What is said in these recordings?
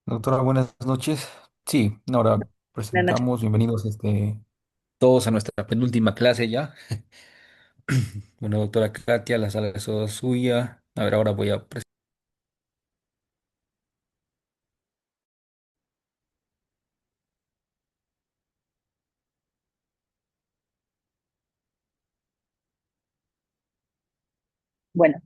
Doctora, buenas noches. Sí, ahora Buenas noches. presentamos, bienvenidos todos a nuestra penúltima clase ya. Bueno, doctora Katia, la sala es toda suya. A ver, ahora voy a presentar. Bueno,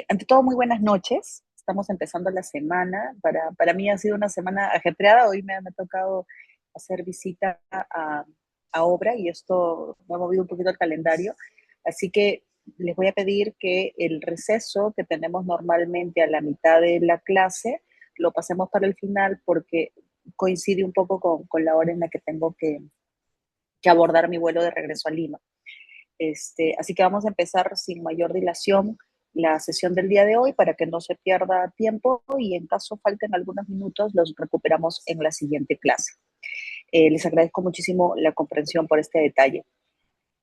ante todo, muy buenas noches. Estamos empezando la semana. Para mí ha sido una semana ajetreada. Hoy me ha tocado hacer visita a obra y esto me ha movido un poquito el calendario. Así que les voy a pedir que el receso que tenemos normalmente a la mitad de la clase lo pasemos para el final porque coincide un poco con la hora en la que tengo que abordar mi vuelo de regreso a Lima. Así que vamos a empezar sin mayor dilación la sesión del día de hoy para que no se pierda tiempo y en caso falten algunos minutos los recuperamos en la siguiente clase. Les agradezco muchísimo la comprensión por este detalle.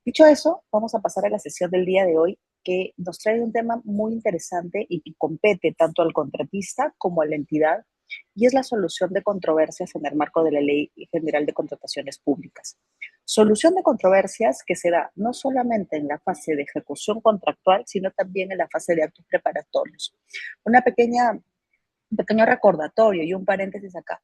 Dicho eso, vamos a pasar a la sesión del día de hoy que nos trae un tema muy interesante y que compete tanto al contratista como a la entidad y es la solución de controversias en el marco de la Ley General de Contrataciones Públicas. Solución de controversias que se da no solamente en la fase de ejecución contractual, sino también en la fase de actos preparatorios. Una pequeña, un pequeño recordatorio y un paréntesis acá.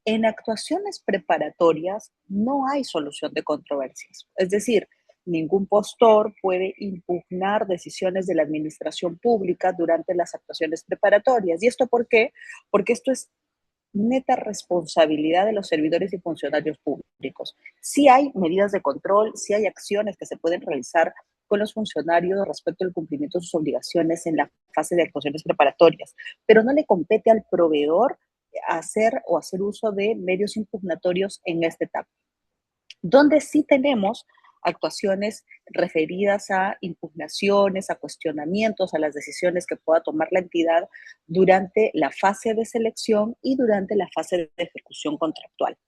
En actuaciones preparatorias no hay solución de controversias. Es decir, ningún postor puede impugnar decisiones de la administración pública durante las actuaciones preparatorias. ¿Y esto por qué? Porque esto es neta responsabilidad de los servidores y funcionarios públicos. Sí hay medidas de control, sí hay acciones que se pueden realizar con los funcionarios respecto al cumplimiento de sus obligaciones en la fase de actuaciones preparatorias, pero no le compete al proveedor hacer uso de medios impugnatorios en esta etapa. Donde sí tenemos actuaciones referidas a impugnaciones, a cuestionamientos, a las decisiones que pueda tomar la entidad durante la fase de selección y durante la fase de ejecución contractual,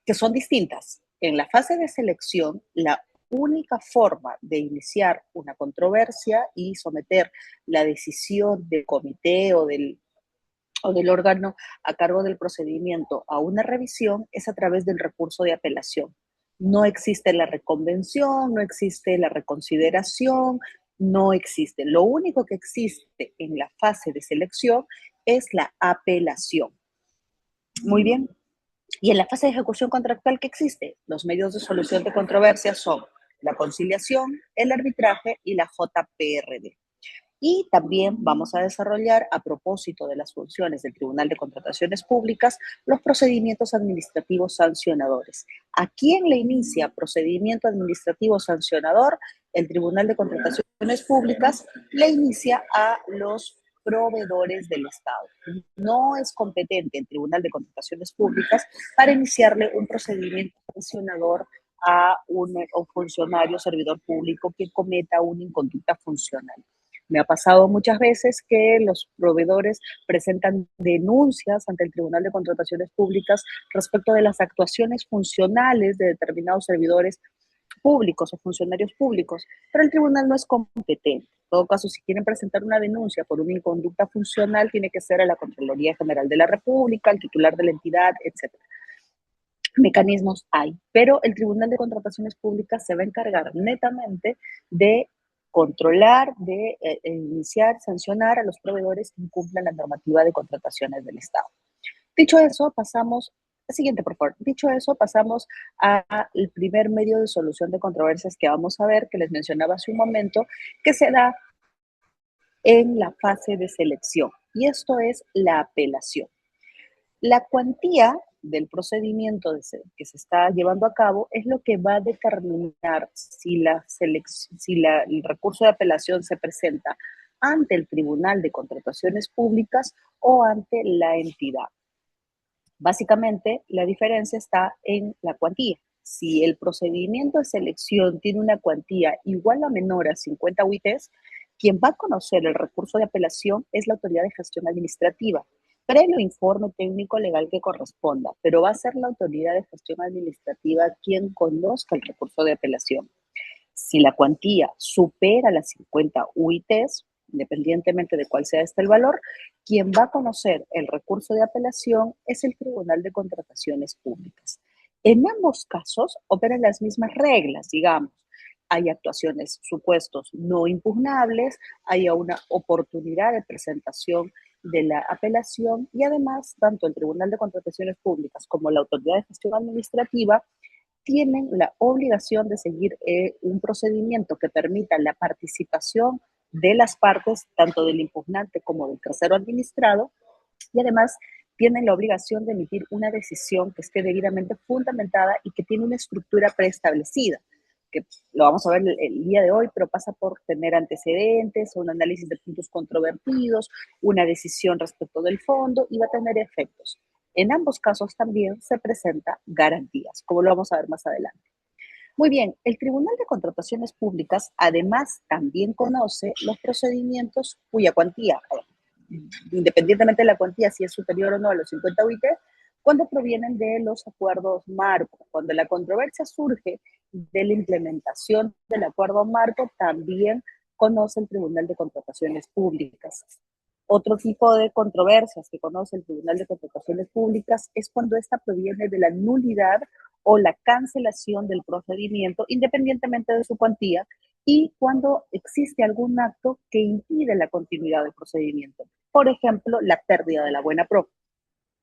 que son distintas. En la fase de selección, la única forma de iniciar una controversia y someter la decisión del comité o del órgano a cargo del procedimiento a una revisión es a través del recurso de apelación. No existe la reconvención, no existe la reconsideración, no existe. Lo único que existe en la fase de selección es la apelación. Muy bien. Y en la fase de ejecución contractual, ¿qué existe? Los medios de solución de controversias son la conciliación, el arbitraje y la JPRD. Y también vamos a desarrollar, a propósito de las funciones del Tribunal de Contrataciones Públicas, los procedimientos administrativos sancionadores. ¿A quién le inicia procedimiento administrativo sancionador? El Tribunal de Contrataciones Públicas le inicia a los proveedores del Estado. No es competente el Tribunal de Contrataciones Públicas para iniciarle un procedimiento sancionador a un funcionario servidor público que cometa una inconducta funcional. Me ha pasado muchas veces que los proveedores presentan denuncias ante el Tribunal de Contrataciones Públicas respecto de las actuaciones funcionales de determinados servidores públicos o funcionarios públicos, pero el tribunal no es competente. En todo caso, si quieren presentar una denuncia por una inconducta funcional, tiene que ser a la Contraloría General de la República, al titular de la entidad, etcétera. Mecanismos hay, pero el Tribunal de Contrataciones Públicas se va a encargar netamente de controlar, de iniciar, sancionar a los proveedores que incumplan la normativa de contrataciones del Estado. Dicho eso, pasamos, siguiente por favor, dicho eso, pasamos al primer medio de solución de controversias que vamos a ver, que les mencionaba hace un momento, que se da en la fase de selección, y esto es la apelación. La cuantía del procedimiento que se está llevando a cabo es lo que va a determinar si el recurso de apelación se presenta ante el Tribunal de Contrataciones Públicas o ante la entidad. Básicamente, la diferencia está en la cuantía. Si el procedimiento de selección tiene una cuantía igual o menor a 50 UITs, quien va a conocer el recurso de apelación es la autoridad de gestión administrativa, previo informe técnico legal que corresponda, pero va a ser la autoridad de gestión administrativa quien conozca el recurso de apelación. Si la cuantía supera las 50 UITs, independientemente de cuál sea este el valor, quien va a conocer el recurso de apelación es el Tribunal de Contrataciones Públicas. En ambos casos operan las mismas reglas, digamos. Hay actuaciones, supuestos no impugnables, hay una oportunidad de presentación de la apelación y además tanto el Tribunal de Contrataciones Públicas como la Autoridad de Gestión Administrativa tienen la obligación de seguir un procedimiento que permita la participación de las partes, tanto del impugnante como del tercero administrado, y además tienen la obligación de emitir una decisión que esté debidamente fundamentada y que tiene una estructura preestablecida, que lo vamos a ver el día de hoy, pero pasa por tener antecedentes, un análisis de puntos controvertidos, una decisión respecto del fondo y va a tener efectos. En ambos casos también se presenta garantías, como lo vamos a ver más adelante. Muy bien, el Tribunal de Contrataciones Públicas además también conoce los procedimientos cuya cuantía, independientemente de la cuantía, si es superior o no a los 50 UIT, cuando provienen de los acuerdos marco. Cuando la controversia surge de la implementación del acuerdo marco, también conoce el Tribunal de Contrataciones Públicas. Otro tipo de controversias que conoce el Tribunal de Contrataciones Públicas es cuando esta proviene de la nulidad o la cancelación del procedimiento, independientemente de su cuantía, y cuando existe algún acto que impide la continuidad del procedimiento. Por ejemplo, la pérdida de la buena pro,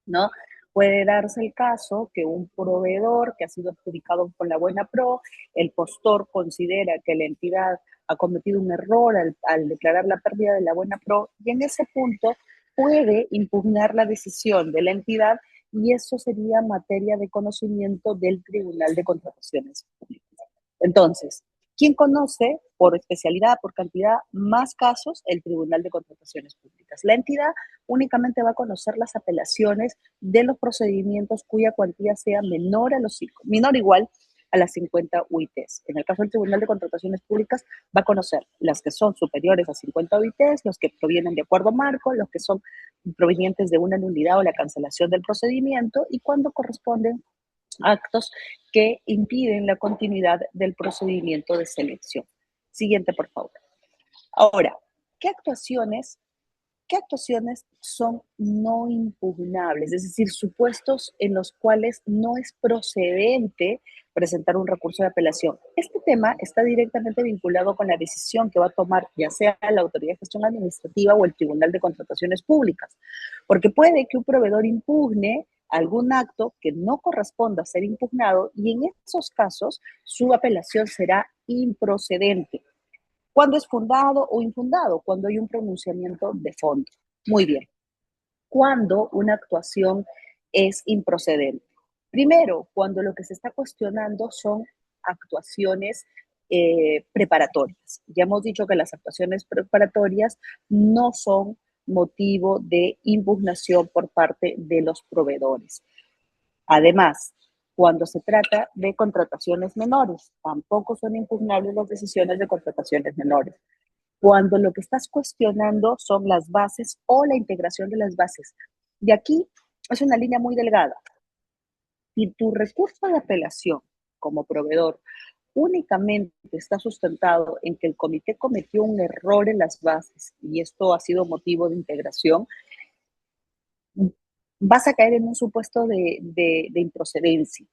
¿no? Puede darse el caso que un proveedor que ha sido adjudicado con la buena pro, el postor considera que la entidad ha cometido un error al declarar la pérdida de la buena pro y en ese punto puede impugnar la decisión de la entidad y eso sería materia de conocimiento del Tribunal de Contrataciones Públicas. Entonces, ¿quién conoce por especialidad, por cantidad, más casos? El Tribunal de Contrataciones Públicas. La entidad únicamente va a conocer las apelaciones de los procedimientos cuya cuantía sea menor o igual a las 50 UITs. En el caso del Tribunal de Contrataciones Públicas, va a conocer las que son superiores a 50 UITs, los que provienen de acuerdo marco, los que son provenientes de una nulidad o la cancelación del procedimiento y cuando corresponden actos que impiden la continuidad del procedimiento de selección. Siguiente, por favor. Ahora, ¿qué actuaciones ¿qué actuaciones son no impugnables? Es decir, supuestos en los cuales no es procedente presentar un recurso de apelación. Este tema está directamente vinculado con la decisión que va a tomar ya sea la Autoridad de Gestión Administrativa o el Tribunal de Contrataciones Públicas, porque puede que un proveedor impugne algún acto que no corresponda a ser impugnado y en esos casos su apelación será improcedente. ¿Cuándo es fundado o infundado? Cuando hay un pronunciamiento de fondo. Muy bien. ¿Cuándo una actuación es improcedente? Primero, cuando lo que se está cuestionando son actuaciones preparatorias. Ya hemos dicho que las actuaciones preparatorias no son motivo de impugnación por parte de los proveedores. Además, cuando se trata de contrataciones menores, tampoco son impugnables las decisiones de contrataciones menores. Cuando lo que estás cuestionando son las bases o la integración de las bases. De aquí es una línea muy delgada. Si tu recurso de apelación como proveedor únicamente está sustentado en que el comité cometió un error en las bases y esto ha sido motivo de integración, vas a caer en un supuesto de improcedencia.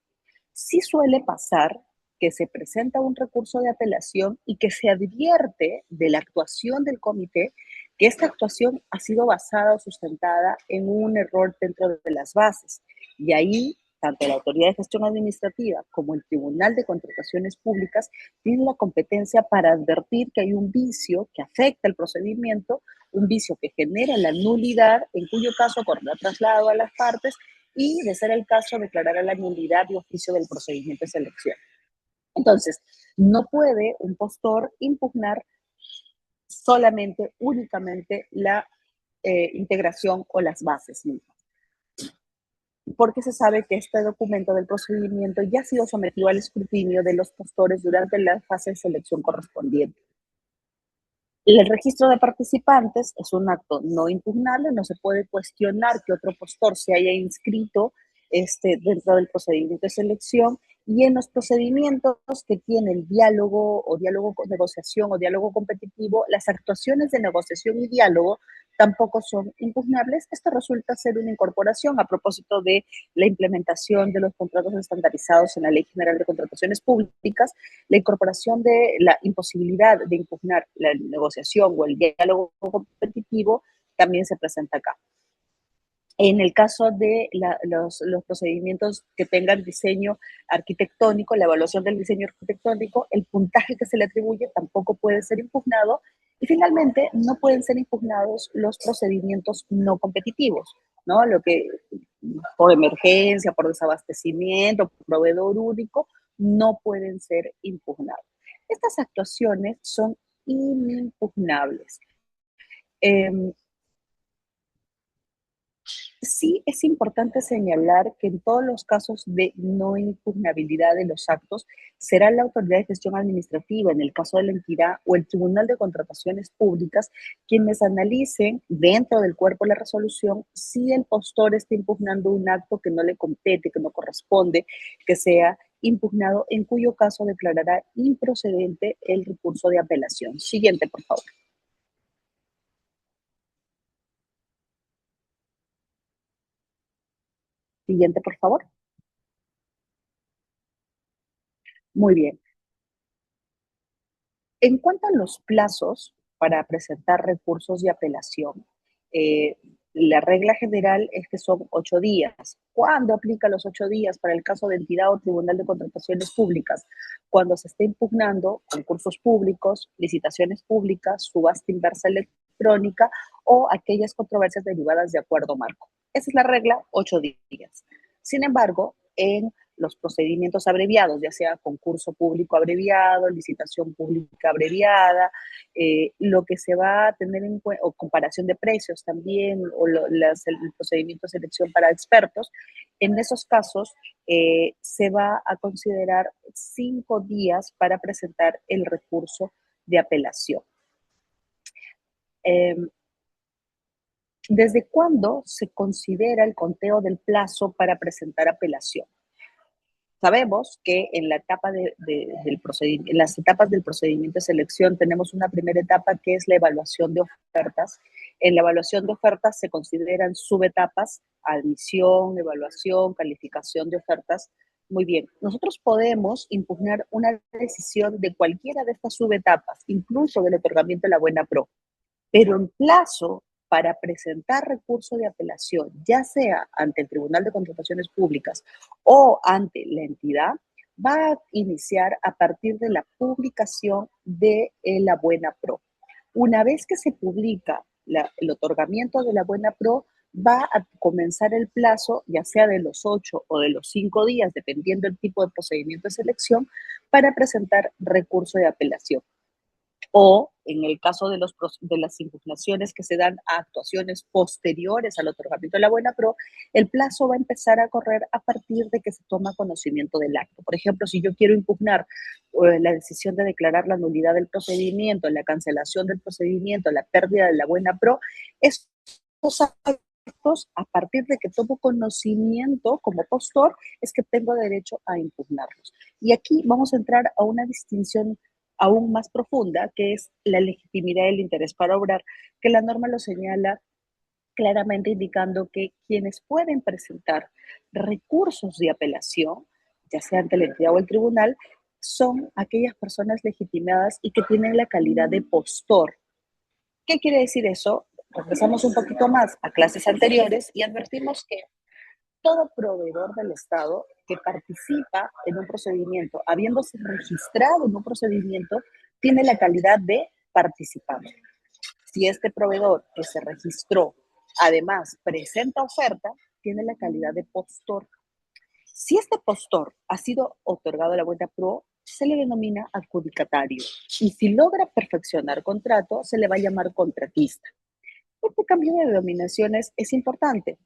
Sí suele pasar que se presenta un recurso de apelación y que se advierte de la actuación del comité que esta actuación ha sido basada o sustentada en un error dentro de las bases. Y ahí, tanto la Autoridad de Gestión Administrativa como el Tribunal de Contrataciones Públicas tienen la competencia para advertir que hay un vicio que afecta el procedimiento, un vicio que genera la nulidad, en cuyo caso correrá traslado a las partes y, de ser el caso, declarará la nulidad de oficio del procedimiento de selección. Entonces, no puede un postor impugnar solamente, únicamente la integración o las bases mismas, porque se sabe que este documento del procedimiento ya ha sido sometido al escrutinio de los postores durante la fase de selección correspondiente. El registro de participantes es un acto no impugnable, no se puede cuestionar que otro postor se haya inscrito dentro del procedimiento de selección Y en los procedimientos que tienen diálogo o diálogo con negociación o diálogo competitivo, las actuaciones de negociación y diálogo tampoco son impugnables. Esto resulta ser una incorporación a propósito de la implementación de los contratos estandarizados en la Ley General de Contrataciones Públicas, la incorporación de la imposibilidad de impugnar la negociación o el diálogo competitivo también se presenta acá. En el caso de los procedimientos que tengan diseño arquitectónico, la evaluación del diseño arquitectónico, el puntaje que se le atribuye tampoco puede ser impugnado. Y finalmente, no pueden ser impugnados los procedimientos no competitivos, ¿no? Lo que por emergencia, por desabastecimiento, por proveedor único, no pueden ser impugnados. Estas actuaciones son inimpugnables. Eh, Sí, es importante señalar que en todos los casos de no impugnabilidad de los actos, será la autoridad de gestión administrativa, en el caso de la entidad, o el Tribunal de Contrataciones Públicas, quienes analicen dentro del cuerpo de la resolución si el postor está impugnando un acto que no le compete, que no corresponde, que sea impugnado, en cuyo caso declarará improcedente el recurso de apelación. Siguiente, por favor. Siguiente, por favor. Muy bien. En cuanto a los plazos para presentar recursos de apelación, eh, la regla general es que son 8 días. ¿Cuándo aplica los 8 días para el caso de entidad o tribunal de contrataciones públicas? Cuando se esté impugnando concursos públicos, licitaciones públicas, subasta inversa electrónica o aquellas controversias derivadas de acuerdo marco. Esa es la regla, 8 días. Sin embargo, en los procedimientos abreviados, ya sea concurso público abreviado, licitación pública abreviada, lo que se va a tener en cuenta, o comparación de precios también, o el procedimiento de selección para expertos, en esos casos se va a considerar 5 días para presentar el recurso de apelación. Eh, ¿Desde cuándo se considera el conteo del plazo para presentar apelación? Sabemos que en la etapa en las etapas del procedimiento de selección tenemos una primera etapa que es la evaluación de ofertas. En la evaluación de ofertas se consideran subetapas: admisión, evaluación, calificación de ofertas. Muy bien, nosotros podemos impugnar una decisión de cualquiera de estas subetapas, incluso del otorgamiento de la buena pro, pero en plazo para presentar recurso de apelación, ya sea ante el Tribunal de Contrataciones Públicas o ante la entidad, va a iniciar a partir de la publicación de la buena pro. Una vez que se publica el otorgamiento de la buena pro, va a comenzar el plazo, ya sea de los 8 o de los 5 días, dependiendo del tipo de procedimiento de selección, para presentar recurso de apelación. O en el caso de las impugnaciones que se dan a actuaciones posteriores al otorgamiento de la buena pro, el plazo va a empezar a correr a partir de que se toma conocimiento del acto. Por ejemplo, si yo quiero impugnar la decisión de declarar la nulidad del procedimiento, la cancelación del procedimiento, la pérdida de la buena pro, estos actos, a partir de que tomo conocimiento como postor, es que tengo derecho a impugnarlos. Y aquí vamos a entrar a una distinción aún más profunda, que es la legitimidad del interés para obrar, que la norma lo señala claramente, indicando que quienes pueden presentar recursos de apelación, ya sea ante la entidad o el tribunal, son aquellas personas legitimadas y que tienen la calidad de postor. ¿Qué quiere decir eso? Regresamos un poquito más a clases anteriores y advertimos que todo proveedor del Estado que participa en un procedimiento, habiéndose registrado en un procedimiento, tiene la calidad de participante. Si este proveedor que se registró además presenta oferta, tiene la calidad de postor. Si este postor ha sido otorgado la buena pro, se le denomina adjudicatario. Y si logra perfeccionar contrato, se le va a llamar contratista. Este cambio de denominaciones es importante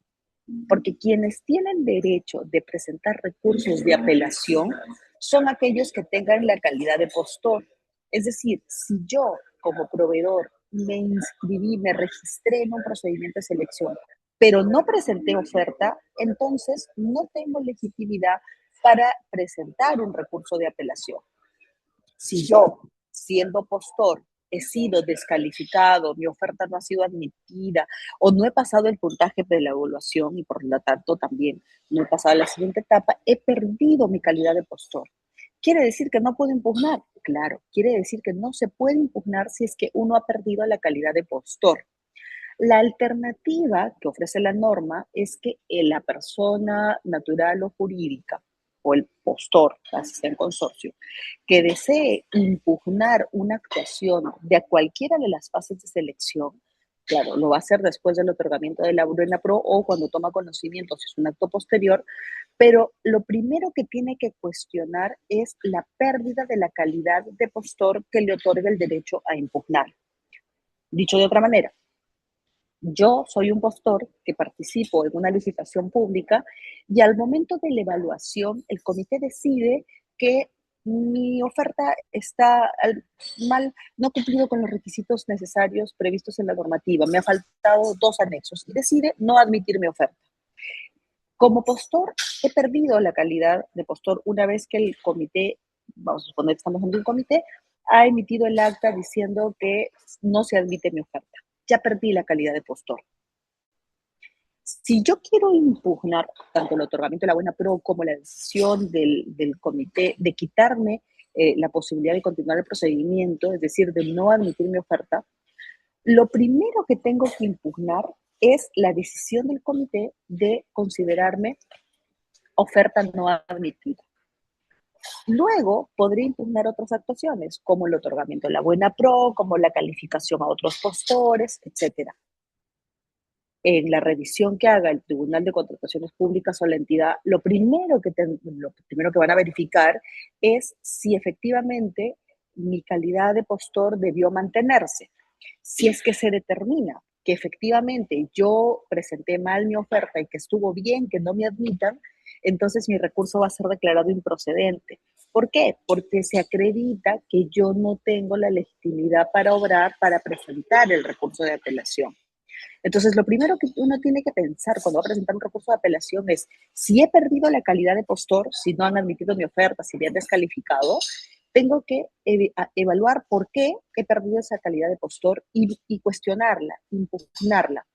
porque quienes tienen derecho de presentar recursos de apelación son aquellos que tengan la calidad de postor. Es decir, si yo como proveedor me inscribí, me registré en un procedimiento de selección, pero no presenté oferta, entonces no tengo legitimidad para presentar un recurso de apelación. Si yo, siendo postor, he sido descalificado, mi oferta no ha sido admitida o no he pasado el puntaje de la evaluación y por lo tanto también no he pasado a la siguiente etapa, he perdido mi calidad de postor. ¿Quiere decir que no puedo impugnar? Claro, quiere decir que no se puede impugnar si es que uno ha perdido la calidad de postor. La alternativa que ofrece la norma es que la persona natural o jurídica o el postor, así sea en consorcio, que desee impugnar una actuación de cualquiera de las fases de selección, claro, lo va a hacer después del otorgamiento de la buena pro o cuando toma conocimiento, si es un acto posterior, pero lo primero que tiene que cuestionar es la pérdida de la calidad de postor que le otorga el derecho a impugnar. Dicho de otra manera, yo soy un postor que participo en una licitación pública y al momento de la evaluación el comité decide que mi oferta está mal, no ha cumplido con los requisitos necesarios previstos en la normativa, me ha faltado 2 anexos y decide no admitir mi oferta. Como postor, he perdido la calidad de postor una vez que el comité, vamos a suponer que estamos en un comité, ha emitido el acta diciendo que no se admite mi oferta. Ya perdí la calidad de postor. Si yo quiero impugnar tanto el otorgamiento de la buena pro como la decisión del comité de quitarme la posibilidad de continuar el procedimiento, es decir, de no admitir mi oferta, lo primero que tengo que impugnar es la decisión del comité de considerarme oferta no admitida. Luego podría impugnar otras actuaciones, como el otorgamiento de la buena pro, como la calificación a otros postores, etcétera. En la revisión que haga el Tribunal de Contrataciones Públicas o la entidad, lo primero que van a verificar es si efectivamente mi calidad de postor debió mantenerse. Si es que se determina que efectivamente yo presenté mal mi oferta y que estuvo bien que no me admitan, entonces mi recurso va a ser declarado improcedente. ¿Por qué? Porque se acredita que yo no tengo la legitimidad para obrar, para presentar el recurso de apelación. Entonces, lo primero que uno tiene que pensar cuando va a presentar un recurso de apelación es si he perdido la calidad de postor, si no han admitido mi oferta, si me han descalificado, tengo que evaluar por qué he perdido esa calidad de postor y cuestionarla, impugnarla.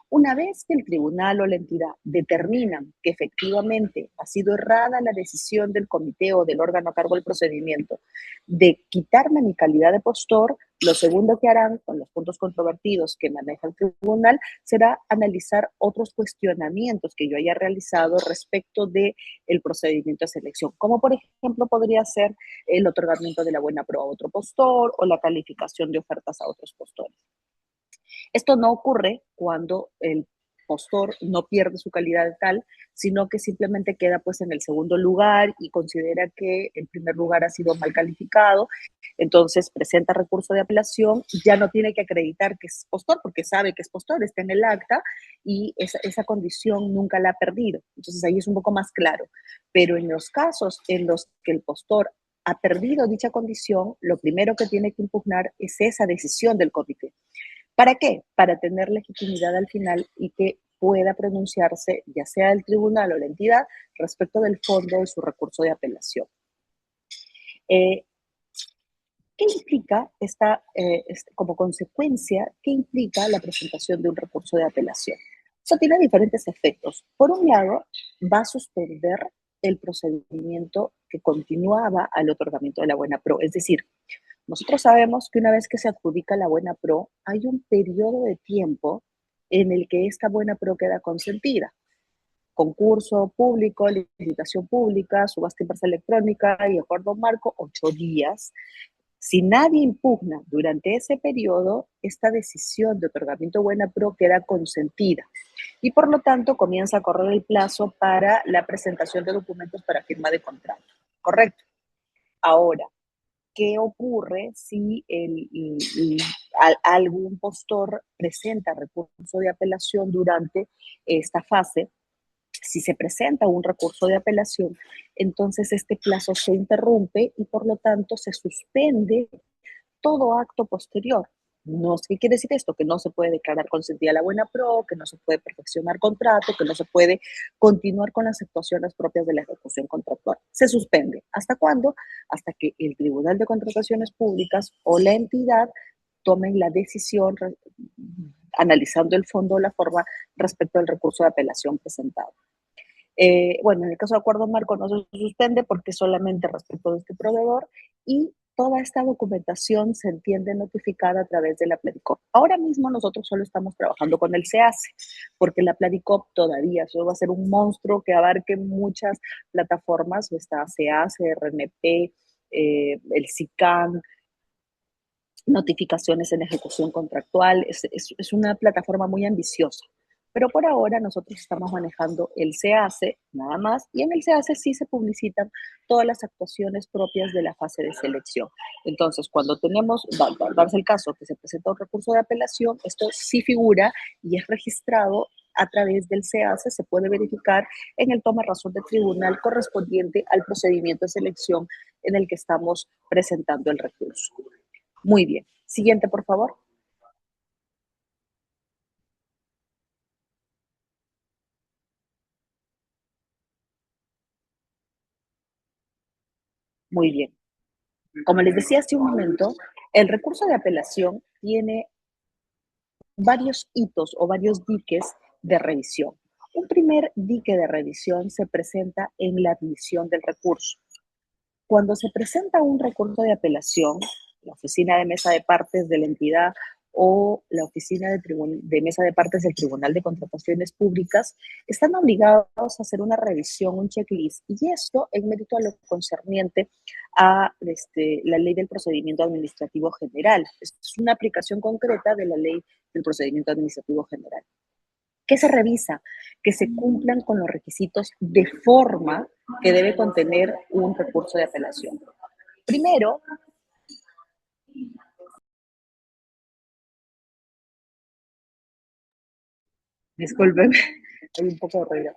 Una vez que el tribunal o la entidad determinan que efectivamente ha sido errada la decisión del comité o del órgano a cargo del procedimiento de quitarme mi calidad de postor, lo segundo que harán con los puntos controvertidos que maneja el tribunal será analizar otros cuestionamientos que yo haya realizado respecto del procedimiento de selección, como por ejemplo podría ser el otorgamiento de la buena pro a otro postor o la calificación de ofertas a otros postores. Esto no ocurre cuando el postor no pierde su calidad de tal, sino que simplemente queda pues en el segundo lugar y considera que el primer lugar ha sido mal calificado, entonces presenta recurso de apelación, ya no tiene que acreditar que es postor porque sabe que es postor, está en el acta y esa condición nunca la ha perdido. Entonces ahí es un poco más claro. Pero en los casos en los que el postor ha perdido dicha condición, lo primero que tiene que impugnar es esa decisión del comité. ¿Para qué? Para tener legitimidad al final y que pueda pronunciarse, ya sea el tribunal o la entidad, respecto del fondo de su recurso de apelación. ¿Qué implica como consecuencia, qué implica la presentación de un recurso de apelación? Eso tiene diferentes efectos. Por un lado, va a suspender el procedimiento que continuaba al otorgamiento de la buena pro, es decir, nosotros sabemos que una vez que se adjudica la buena pro, hay un periodo de tiempo en el que esta buena pro queda consentida. Concurso público, licitación pública, subasta inversa electrónica y acuerdo marco, 8 días. Si nadie impugna durante ese periodo, esta decisión de otorgamiento buena pro queda consentida y por lo tanto comienza a correr el plazo para la presentación de documentos para firma de contrato. ¿Correcto? Ahora, ¿qué ocurre si algún postor presenta recurso de apelación durante esta fase? Si se presenta un recurso de apelación, entonces este plazo se interrumpe y por lo tanto se suspende todo acto posterior. No sé qué quiere decir esto, que no se puede declarar consentida la buena pro, que no se puede perfeccionar contrato, que no se puede continuar con las actuaciones propias de la ejecución contractual. Se suspende. ¿Hasta cuándo? Hasta que el Tribunal de Contrataciones Públicas o la entidad tomen la decisión analizando el fondo o la forma respecto al recurso de apelación presentado. Bueno, en el caso de acuerdo marco no se suspende porque solamente respecto de este proveedor y toda esta documentación se entiende notificada a través de la Pladicop. Ahora mismo nosotros solo estamos trabajando con el SEACE, porque la Pladicop todavía eso va a ser un monstruo que abarque muchas plataformas, está SEACE, RNP, el SICAN, notificaciones en ejecución contractual. Es una plataforma muy ambiciosa. Pero por ahora nosotros estamos manejando el CAC nada más y en el CAC sí se publicitan todas las actuaciones propias de la fase de selección. Entonces, cuando tenemos, darse el caso que se presenta un recurso de apelación, esto sí figura y es registrado a través del CAC, se puede verificar en el toma razón de tribunal correspondiente al procedimiento de selección en el que estamos presentando el recurso. Muy bien. Siguiente, por favor. Muy bien. Como les decía hace un momento, el recurso de apelación tiene varios hitos o varios diques de revisión. Un primer dique de revisión se presenta en la admisión del recurso. Cuando se presenta un recurso de apelación, la oficina de mesa de partes de la entidad o la oficina de mesa de partes del Tribunal de Contrataciones Públicas están obligados a hacer una revisión, un checklist, y esto en mérito a lo concerniente a la ley del procedimiento administrativo general. Es una aplicación concreta de la ley del procedimiento administrativo general. ¿Qué se revisa? Que se cumplan con los requisitos de forma que debe contener un recurso de apelación. Primero, disculpen, hay un poco de ruido.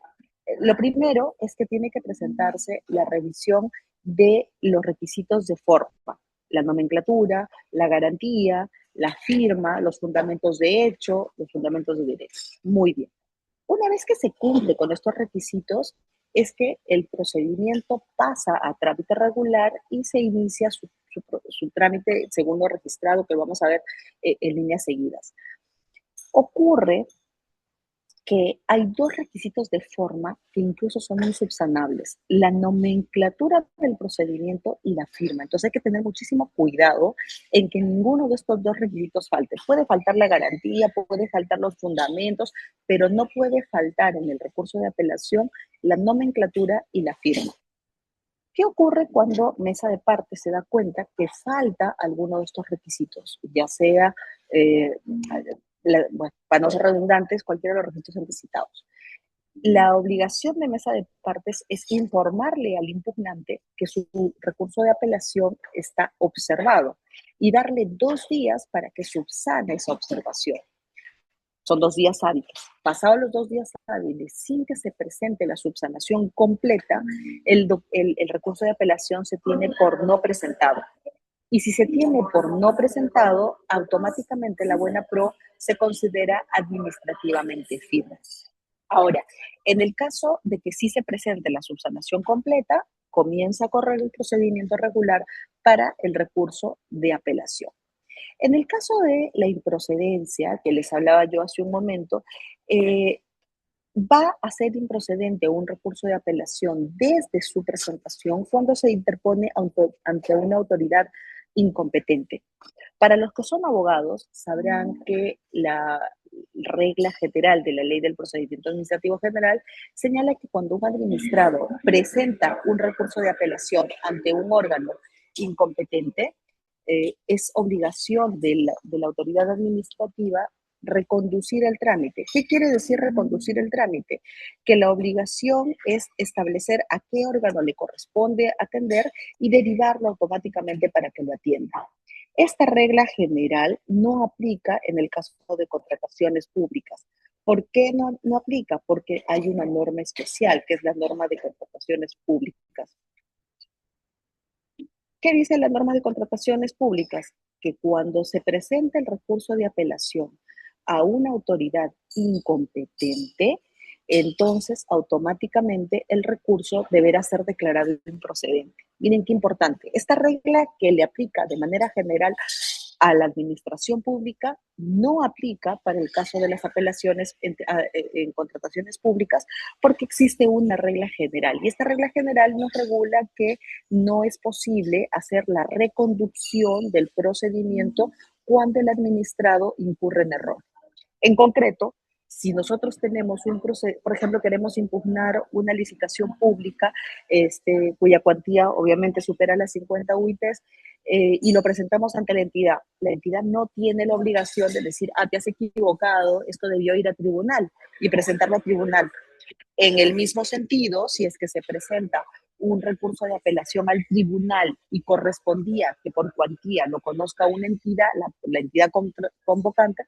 Lo primero es que tiene que presentarse la revisión de los requisitos de forma, la nomenclatura, la garantía, la firma, los fundamentos de hecho, los fundamentos de derecho. Muy bien. Una vez que se cumple con estos requisitos, es que el procedimiento pasa a trámite regular y se inicia su trámite según lo registrado, que vamos a ver en líneas seguidas. Ocurre que hay dos requisitos de forma que incluso son insubsanables, la nomenclatura del procedimiento y la firma. Entonces hay que tener muchísimo cuidado en que ninguno de estos dos requisitos falte. Puede faltar la garantía, puede faltar los fundamentos, pero no puede faltar en el recurso de apelación la nomenclatura y la firma. ¿Qué ocurre cuando mesa de partes se da cuenta que falta alguno de estos requisitos? Ya sea, eh, bueno, para no ser redundantes, cualquiera de los requisitos antes citados. La obligación de mesa de partes es informarle al impugnante que su recurso de apelación está observado y darle 2 días para que subsane esa observación. Son 2 días hábiles. Pasados los 2 días hábiles, sin que se presente la subsanación completa, el recurso de apelación se tiene por no presentado. Y si se tiene por no presentado, automáticamente la buena pro se considera administrativamente firme. Ahora, en el caso de que sí se presente la subsanación completa, comienza a correr el procedimiento regular para el recurso de apelación. En el caso de la improcedencia, que les hablaba yo hace un momento, eh, va a ser improcedente un recurso de apelación desde su presentación cuando se interpone ante una autoridad incompetente. Para los que son abogados, sabrán que la regla general de la ley del procedimiento administrativo general señala que cuando un administrado presenta un recurso de apelación ante un órgano incompetente, es obligación de la autoridad administrativa reconducir el trámite. ¿Qué quiere decir reconducir el trámite? Que la obligación es establecer a qué órgano le corresponde atender y derivarlo automáticamente para que lo atienda. Esta regla general no aplica en el caso de contrataciones públicas. ¿Por qué no aplica? Porque hay una norma especial, que es la norma de contrataciones públicas. ¿Qué dice la norma de contrataciones públicas? que cuando se presenta el recurso de apelación a una autoridad incompetente, entonces automáticamente el recurso deberá ser declarado improcedente. Miren qué importante. Esta regla que le aplica de manera general a la administración pública no aplica para el caso de las apelaciones en contrataciones públicas porque existe una regla general y esta regla general nos regula que no es posible hacer la reconducción del procedimiento cuando el administrado incurre en error. En concreto, si nosotros tenemos un proceso, por ejemplo, queremos impugnar una licitación pública cuya cuantía obviamente supera las 50 UITs y lo presentamos ante la entidad no tiene la obligación de decir, ah, te has equivocado, esto debió ir a tribunal y presentarlo a tribunal. En el mismo sentido, si es que se presenta un recurso de apelación al tribunal y correspondía que por cuantía lo conozca una entidad, la entidad convocante,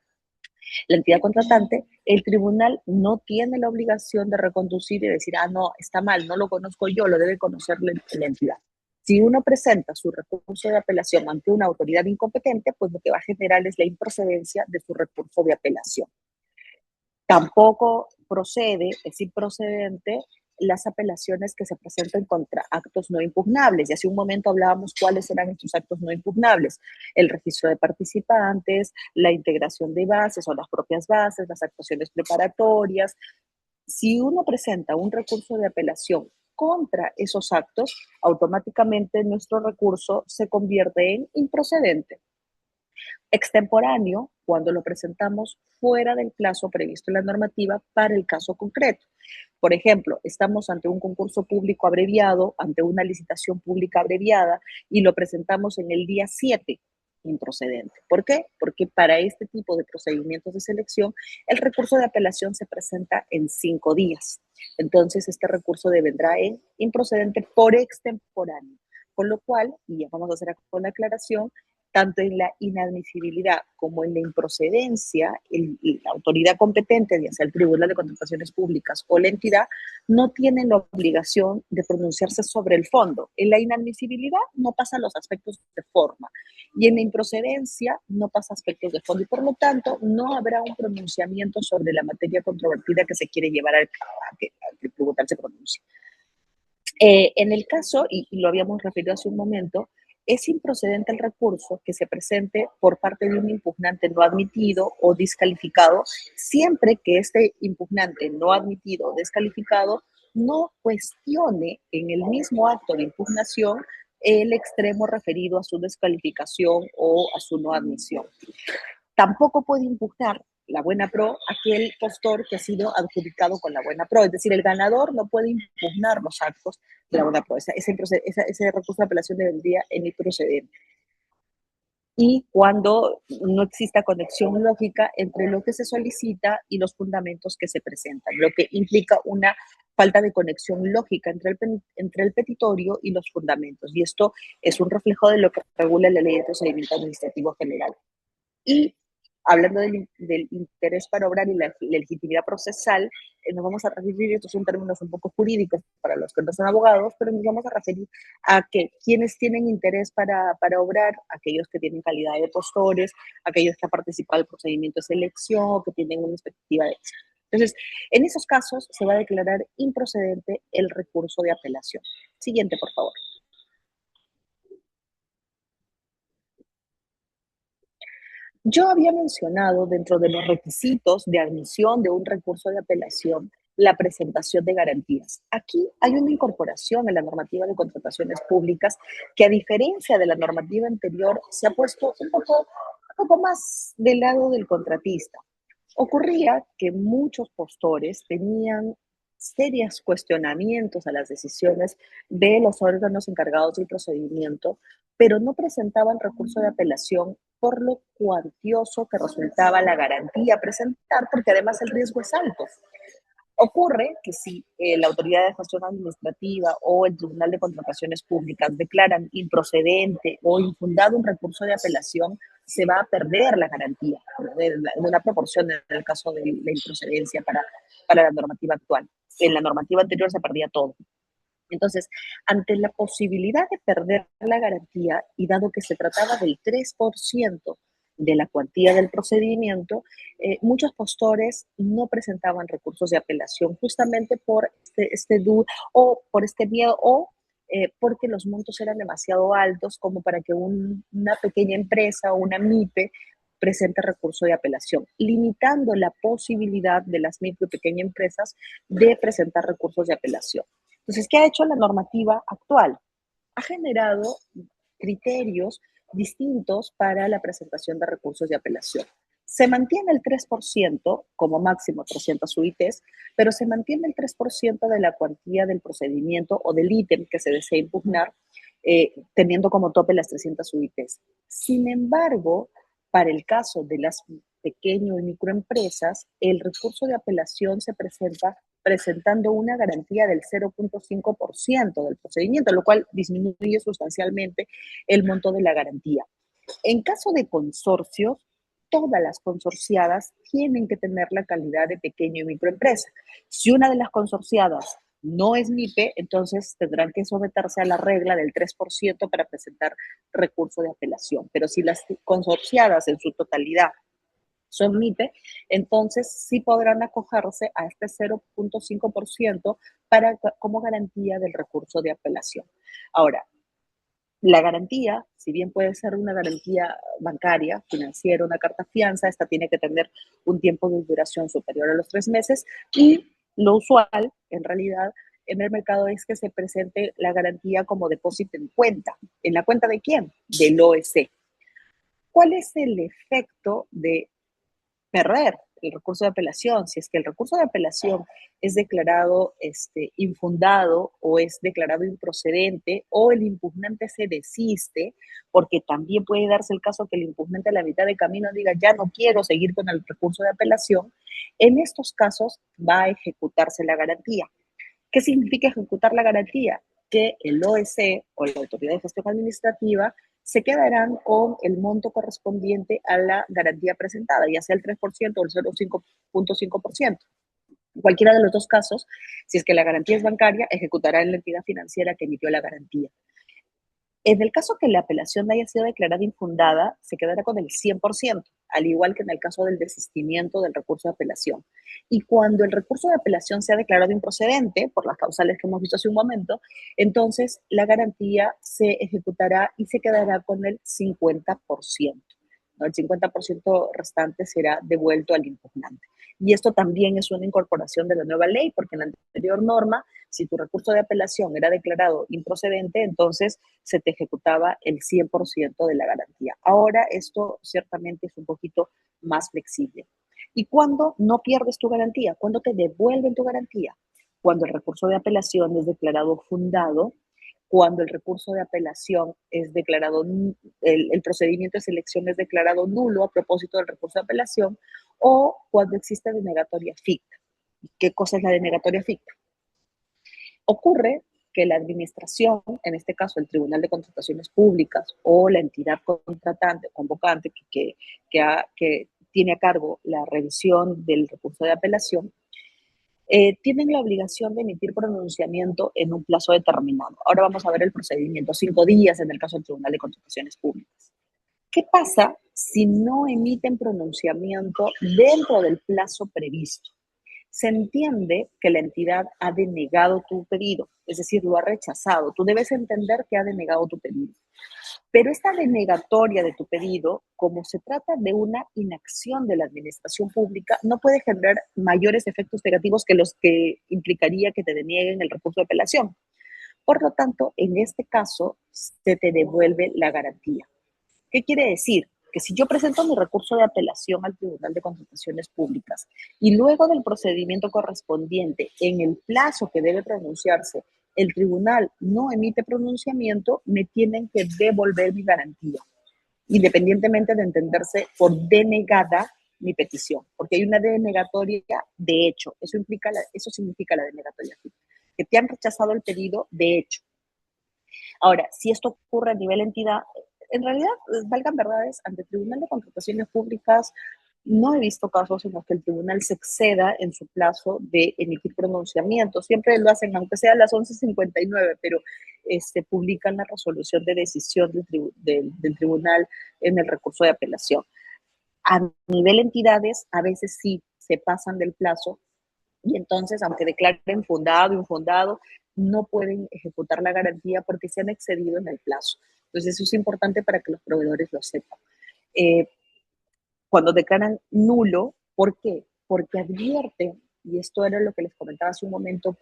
la entidad contratante, el tribunal no tiene la obligación de reconducir y decir, ah, no, está mal, no lo conozco yo, lo debe conocer la entidad. Si uno presenta su recurso de apelación ante una autoridad incompetente, pues lo que va a generar es la improcedencia de su recurso de apelación. Tampoco procede, es improcedente las apelaciones que se presenten contra actos no impugnables. Y hace un momento hablábamos cuáles eran estos actos no impugnables. El registro de participantes, la integración de bases o las propias bases, las actuaciones preparatorias. Si uno presenta un recurso de apelación contra esos actos, automáticamente nuestro recurso se convierte en improcedente. Extemporáneo cuando lo presentamos fuera del plazo previsto en la normativa para el caso concreto. Por ejemplo, estamos ante un concurso público abreviado, ante una licitación pública abreviada y lo presentamos en el día 7, improcedente. ¿Por qué? Porque para este tipo de procedimientos de selección, el recurso de apelación se presenta en 5 días. Entonces, este recurso devendrá en improcedente por extemporáneo. Con lo cual, y ya vamos a hacer con la aclaración, tanto en la inadmisibilidad como en la improcedencia, la autoridad competente, ya sea el Tribunal de Contrataciones Públicas o la entidad, no tienen la obligación de pronunciarse sobre el fondo. En la inadmisibilidad no pasan los aspectos de forma y en la improcedencia no pasa aspectos de fondo y por lo tanto no habrá un pronunciamiento sobre la materia controvertida que se quiere llevar a que el tribunal se pronuncie. En el caso, y lo habíamos referido hace un momento, es improcedente el recurso que se presente por parte de un impugnante no admitido o descalificado, siempre que este impugnante no admitido o descalificado no cuestione en el mismo acto de impugnación el extremo referido a su descalificación o a su no admisión. Tampoco puede impugnar la buena pro aquel postor que ha sido adjudicado con la buena pro. Es decir, el ganador no puede impugnar los actos de la buena pro. Ese recurso de apelación vendría en improcedente. Y cuando no exista conexión lógica entre lo que se solicita y los fundamentos que se presentan, lo que implica una falta de conexión lógica entre el petitorio y los fundamentos. Y esto es un reflejo de lo que regula la Ley de Procedimiento Administrativo General. Y hablando del interés para obrar y la legitimidad procesal, nos vamos a referir, estos son términos un poco jurídicos para los que no son abogados, pero nos vamos a referir a que quienes tienen interés para obrar, aquellos que tienen calidad de postores, aquellos que han participado del procedimiento de selección, que tienen una expectativa de éxito. Entonces, en esos casos se va a declarar improcedente el recurso de apelación. Siguiente, por favor. Yo había mencionado dentro de los requisitos de admisión de un recurso de apelación la presentación de garantías. Aquí hay una incorporación en la normativa de contrataciones públicas que a diferencia de la normativa anterior se ha puesto un poco más del lado del contratista. Ocurría que muchos postores tenían serios cuestionamientos a las decisiones de los órganos encargados del procedimiento, pero no presentaban recurso de apelación por lo cuantioso que resultaba la garantía a presentar, porque además el riesgo es alto. Ocurre que si la autoridad de gestión administrativa o el Tribunal de Contrataciones Públicas declaran improcedente o infundado un recurso de apelación, se va a perder la garantía, ¿no? En una proporción en el caso de la improcedencia para la normativa actual. En la normativa anterior se perdía todo. Entonces, ante la posibilidad de perder la garantía y dado que se trataba del 3% de la cuantía del procedimiento, muchos postores no presentaban recursos de apelación justamente por o por este miedo o porque los montos eran demasiado altos como para que una pequeña empresa o una MIPE presente recurso de apelación, limitando la posibilidad de las micro y pequeñas empresas de presentar recursos de apelación. Entonces, ¿qué ha hecho la normativa actual? Ha generado criterios distintos para la presentación de recursos de apelación. Se mantiene el 3% como máximo 300 UITs, pero se mantiene el 3% de la cuantía del procedimiento o del ítem que se desea impugnar, teniendo como tope las 300 UITs. Sin embargo, para el caso de las pequeño y microempresas, el recurso de apelación se presenta presentando una garantía del 0.5% del procedimiento, lo cual disminuye sustancialmente el monto de la garantía. En caso de consorcios, todas las consorciadas tienen que tener la calidad de pequeño y microempresa. Si una de las consorciadas no es MIPE, entonces tendrán que someterse a la regla del 3% para presentar recurso de apelación. Pero si las consorciadas en su totalidad son MIPE, entonces sí podrán acogerse a este 0.5% como garantía del recurso de apelación. Ahora, la garantía, si bien puede ser una garantía bancaria, financiera, una carta fianza, esta tiene que tener un tiempo de duración superior a los 3 meses y lo usual, en realidad, en el mercado es que se presente la garantía como depósito en cuenta. ¿En la cuenta de quién? Del OEC. ¿Cuál es el efecto de perder el recurso de apelación? Si es que el recurso de apelación es declarado infundado o es declarado improcedente o el impugnante se desiste, porque también puede darse el caso que el impugnante a la mitad de camino diga ya no quiero seguir con el recurso de apelación, en estos casos va a ejecutarse la garantía. ¿Qué significa ejecutar la garantía? Que el OEC o la Autoridad de Gestión Administrativa se quedarán con el monto correspondiente a la garantía presentada, ya sea el 3% o el 0.5%. En cualquiera de los dos casos, si es que la garantía es bancaria, ejecutará en la entidad financiera que emitió la garantía. En el caso que la apelación haya sido declarada infundada, se quedará con el 100%, al igual que en el caso del desistimiento del recurso de apelación. Y cuando el recurso de apelación sea declarado improcedente, por las causales que hemos visto hace un momento, entonces la garantía se ejecutará y se quedará con el 50%. ¿No? El 50% restante será devuelto al impugnante. Y esto también es una incorporación de la nueva ley, porque en la anterior norma, si tu recurso de apelación era declarado improcedente, entonces se te ejecutaba el 100% de la garantía. Ahora esto ciertamente es un poquito más flexible. ¿Y cuándo no pierdes tu garantía? ¿Cuándo te devuelven tu garantía? Cuando el recurso de apelación es declarado fundado, cuando el recurso de apelación es declarado, el procedimiento de selección es declarado nulo a propósito del recurso de apelación, o cuando existe denegatoria ficta. ¿Qué cosa es la denegatoria ficta? Ocurre que la administración, en este caso el Tribunal de Contrataciones Públicas o la entidad contratante, convocante, que tiene a cargo la revisión del recurso de apelación, tienen la obligación de emitir pronunciamiento en un plazo determinado. Ahora vamos a ver el procedimiento, 5 días en el caso del Tribunal de Contrataciones Públicas. ¿Qué pasa si no emiten pronunciamiento dentro del plazo previsto? Se entiende que la entidad ha denegado tu pedido, es decir, lo ha rechazado. Tú debes entender que ha denegado tu pedido. Pero esta denegatoria de tu pedido, como se trata de una inacción de la administración pública, no puede generar mayores efectos negativos que los que implicaría que te denieguen el recurso de apelación. Por lo tanto, en este caso, se te devuelve la garantía. ¿Qué quiere decir? Que si yo presento mi recurso de apelación al Tribunal de Contrataciones Públicas y luego del procedimiento correspondiente, en el plazo que debe pronunciarse, el tribunal no emite pronunciamiento, me tienen que devolver mi garantía, independientemente de entenderse por denegada mi petición, porque hay una denegatoria de hecho. Eso significa la denegatoria, que te han rechazado el pedido de hecho. Ahora, si esto ocurre a nivel entidad, en realidad, valgan verdades, ante el Tribunal de Contrataciones Públicas no he visto casos en los que el tribunal se exceda en su plazo de emitir pronunciamiento. Siempre lo hacen, aunque sea a las 11:59, pero publican la resolución de decisión del tribunal en el recurso de apelación. A nivel entidades, a veces sí se pasan del plazo y entonces, aunque declaren fundado, infundado, no pueden ejecutar la garantía porque se han excedido en el plazo. Entonces, eso es importante para que los proveedores lo sepan. Eh, Cuando declaran nulo, ¿por qué? Porque advierten, y esto era lo que les comentaba hace un momento,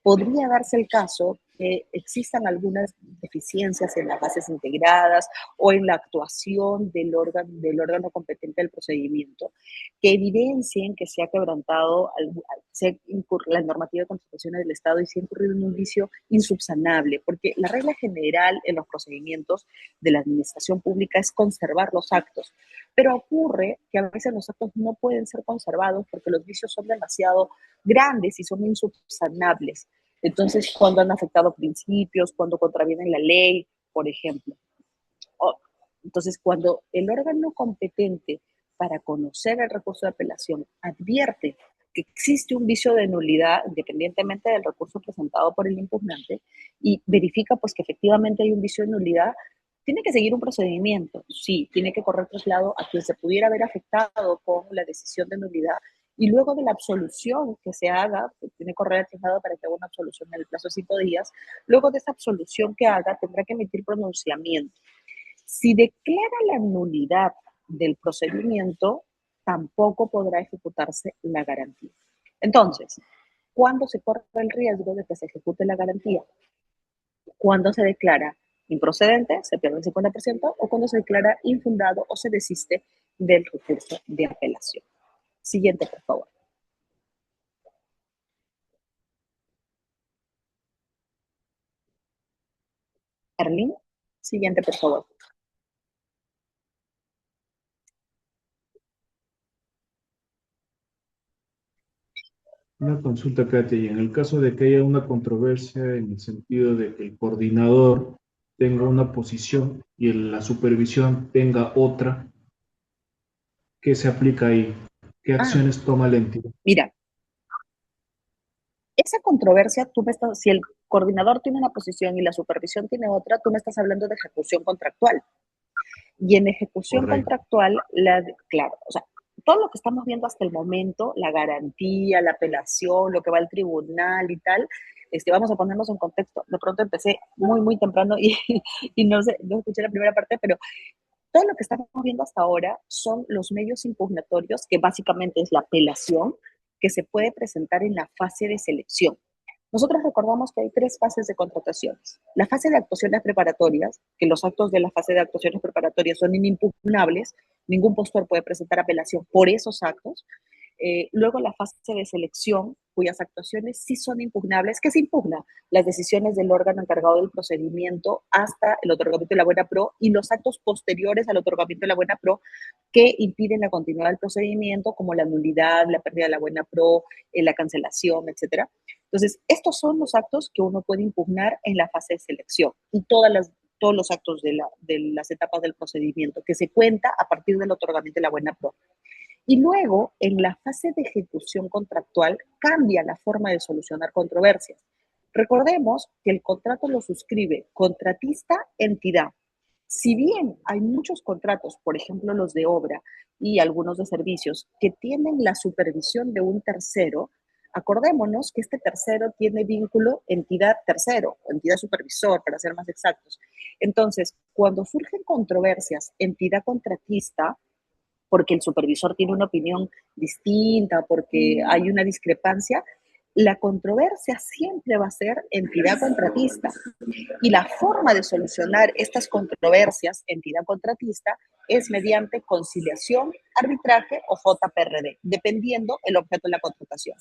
podría darse el caso que existan algunas deficiencias en las bases integradas o en la actuación del órgano competente del procedimiento, que evidencien que se ha quebrantado la normativa de contrataciones del Estado y se ha incurrido en un vicio insubsanable, porque la regla general en los procedimientos de la administración pública es conservar los actos, pero ocurre que a veces los actos no pueden ser conservados porque los vicios son demasiado grandes y son insubsanables. Entonces, cuando han afectado principios, cuando contravienen la ley, por ejemplo. Entonces, cuando el órgano competente para conocer el recurso de apelación advierte que existe un vicio de nulidad, independientemente del recurso presentado por el impugnante, y verifica pues que efectivamente hay un vicio de nulidad, tiene que seguir un procedimiento. Sí, tiene que correr traslado a quien se pudiera haber afectado con la decisión de nulidad, y luego de la absolución que se haga, pues, tiene que correr el traslado para que haga una absolución en el plazo de 5 días. Luego de esa absolución que haga, tendrá que emitir pronunciamiento. Si declara la nulidad del procedimiento, tampoco podrá ejecutarse la garantía. Entonces, ¿cuándo se corre el riesgo de que se ejecute la garantía? Cuando se declara improcedente, se pierde el 50%, o cuando se declara infundado o se desiste del recurso de apelación. Siguiente, por favor. Erlín, siguiente, por favor. Una consulta, Katia, y en el caso de que haya una controversia en el sentido de que el coordinador tenga una posición y la supervisión tenga otra, ¿qué se aplica ahí? ¿Qué Ah, acciones toma la entidad? mira, esa controversia, si el coordinador tiene una posición y la supervisión tiene otra, tú me estás hablando de ejecución contractual. Y en ejecución Correcto. contractual, claro, o sea, todo lo que estamos viendo hasta el momento, la garantía, la apelación, lo que va al tribunal y tal, vamos a ponernos en contexto. De pronto empecé muy, muy temprano y no sé, no escuché la primera parte, pero todo lo que estamos viendo hasta ahora son los medios impugnatorios, que básicamente es la apelación, que se puede presentar en la fase de selección. Nosotros recordamos que hay 3 fases de contrataciones. La fase de actuaciones preparatorias, que los actos de la fase de actuaciones preparatorias son inimpugnables, ningún postor puede presentar apelación por esos actos. Luego la fase de selección, cuyas actuaciones sí son impugnables. ¿Qué se impugna? Las decisiones del órgano encargado del procedimiento hasta el otorgamiento de la buena pro y los actos posteriores al otorgamiento de la buena pro que impiden la continuidad del procedimiento, como la nulidad, la pérdida de la buena pro, la cancelación, etcétera. Entonces, estos son los actos que uno puede impugnar en la fase de selección y todos los actos de las etapas del procedimiento, que se cuenta a partir del otorgamiento de la buena pro. Y luego, en la fase de ejecución contractual, cambia la forma de solucionar controversias. Recordemos que el contrato lo suscribe contratista-entidad. Si bien hay muchos contratos, por ejemplo los de obra y algunos de servicios, que tienen la supervisión de un tercero, acordémonos que este tercero tiene vínculo entidad tercero, o entidad supervisor, para ser más exactos. Entonces, cuando surgen controversias entidad contratista, porque el supervisor tiene una opinión distinta, porque hay una discrepancia, la controversia siempre va a ser entidad contratista. Y la forma de solucionar estas controversias, entidad contratista, es mediante conciliación, arbitraje o JPRD, dependiendo el objeto de la contratación.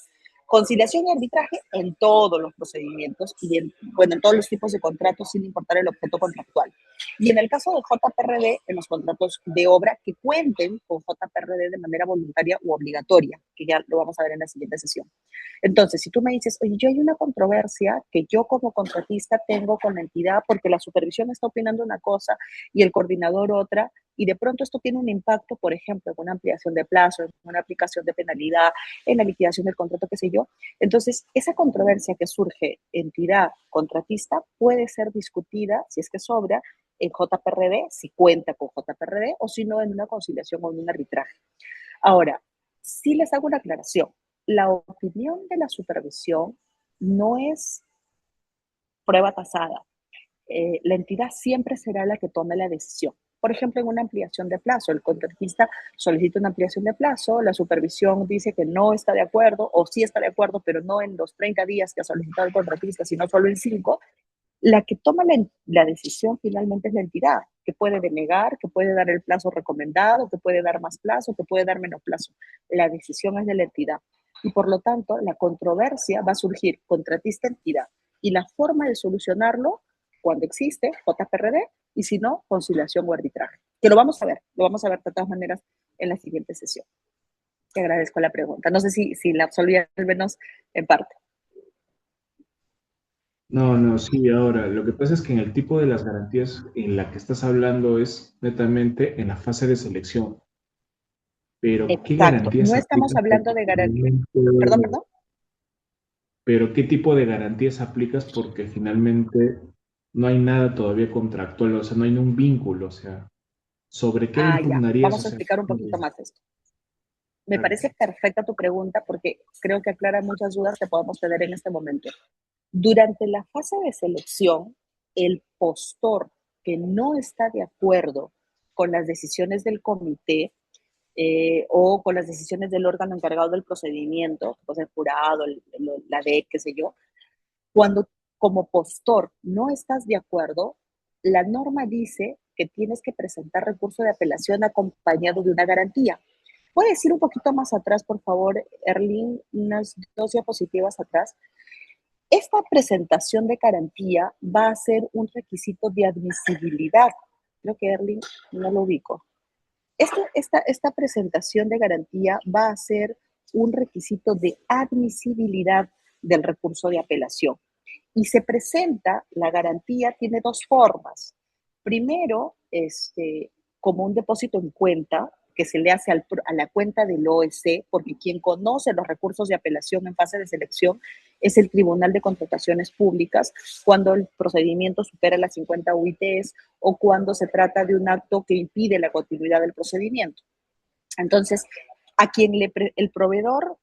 Conciliación y arbitraje en todos los procedimientos y en todos los tipos de contratos sin importar el objeto contractual. Y en el caso de JPRD, en los contratos de obra que cuenten con JPRD de manera voluntaria u obligatoria, que ya lo vamos a ver en la siguiente sesión. Entonces, si tú me dices, oye, yo hay una controversia que yo como contratista tengo con la entidad porque la supervisión está opinando una cosa y el coordinador otra, y de pronto esto tiene un impacto, por ejemplo, en una ampliación de plazo, en una aplicación de penalidad, en la liquidación del contrato, qué sé yo. Entonces, esa controversia que surge entidad contratista puede ser discutida, si es que sobra, en JPRD, si cuenta con JPRD, o si no, en una conciliación o en un arbitraje. Ahora, sí les hago una aclaración. La opinión de la supervisión no es prueba tasada. La entidad siempre será la que tome la decisión. Por ejemplo, en una ampliación de plazo, el contratista solicita una ampliación de plazo, la supervisión dice que no está de acuerdo o sí está de acuerdo, pero no en los 30 días que ha solicitado el contratista, sino solo en 5. La que toma la decisión finalmente es la entidad, que puede denegar, que puede dar el plazo recomendado, que puede dar más plazo, que puede dar menos plazo. La decisión es de la entidad. Y por lo tanto, la controversia va a surgir contratista-entidad. Y la forma de solucionarlo, cuando existe, JPRD, y si no, conciliación o arbitraje. Que lo vamos a ver de todas maneras en la siguiente sesión. Te agradezco la pregunta. No sé si la absolví al menos en parte. No, no, sí, ahora, lo que pasa es que en el tipo de las garantías en la que estás hablando es netamente en la fase de selección, pero ¿qué Exacto. garantías No estamos aplicas? hablando Porque de garantía. finalmente, Perdón, perdón. pero ¿qué tipo de garantías aplicas? Porque finalmente no hay nada todavía contractual, o sea, no hay un vínculo, o sea, ¿sobre qué le Ah, ya. impugnarías? O Vamos a sea, explicar un poquito más esto. Me claro. parece perfecta tu pregunta porque creo que aclara muchas dudas que podemos tener en este momento. Durante la fase de selección, el postor que no está de acuerdo con las decisiones del comité o con las decisiones del órgano encargado del procedimiento, pues el jurado, la DEC, qué sé yo, cuando como postor no estás de acuerdo, la norma dice que tienes que presentar recurso de apelación acompañado de una garantía. ¿Puedes ir un poquito más atrás, por favor, Erling, unas 2 diapositivas atrás? Esta presentación de garantía va a ser un requisito de admisibilidad. Creo que Erling no lo ubico. Esta presentación de garantía va a ser un requisito de admisibilidad del recurso de apelación. Y se presenta, la garantía tiene 2 formas. Primero, como un depósito en cuenta que se le hace a la cuenta del OEC, porque quien conoce los recursos de apelación en fase de selección es el Tribunal de Contrataciones Públicas, cuando el procedimiento supera las 50 UITs o cuando se trata de un acto que impide la continuidad del procedimiento. Entonces, a quien el proveedor,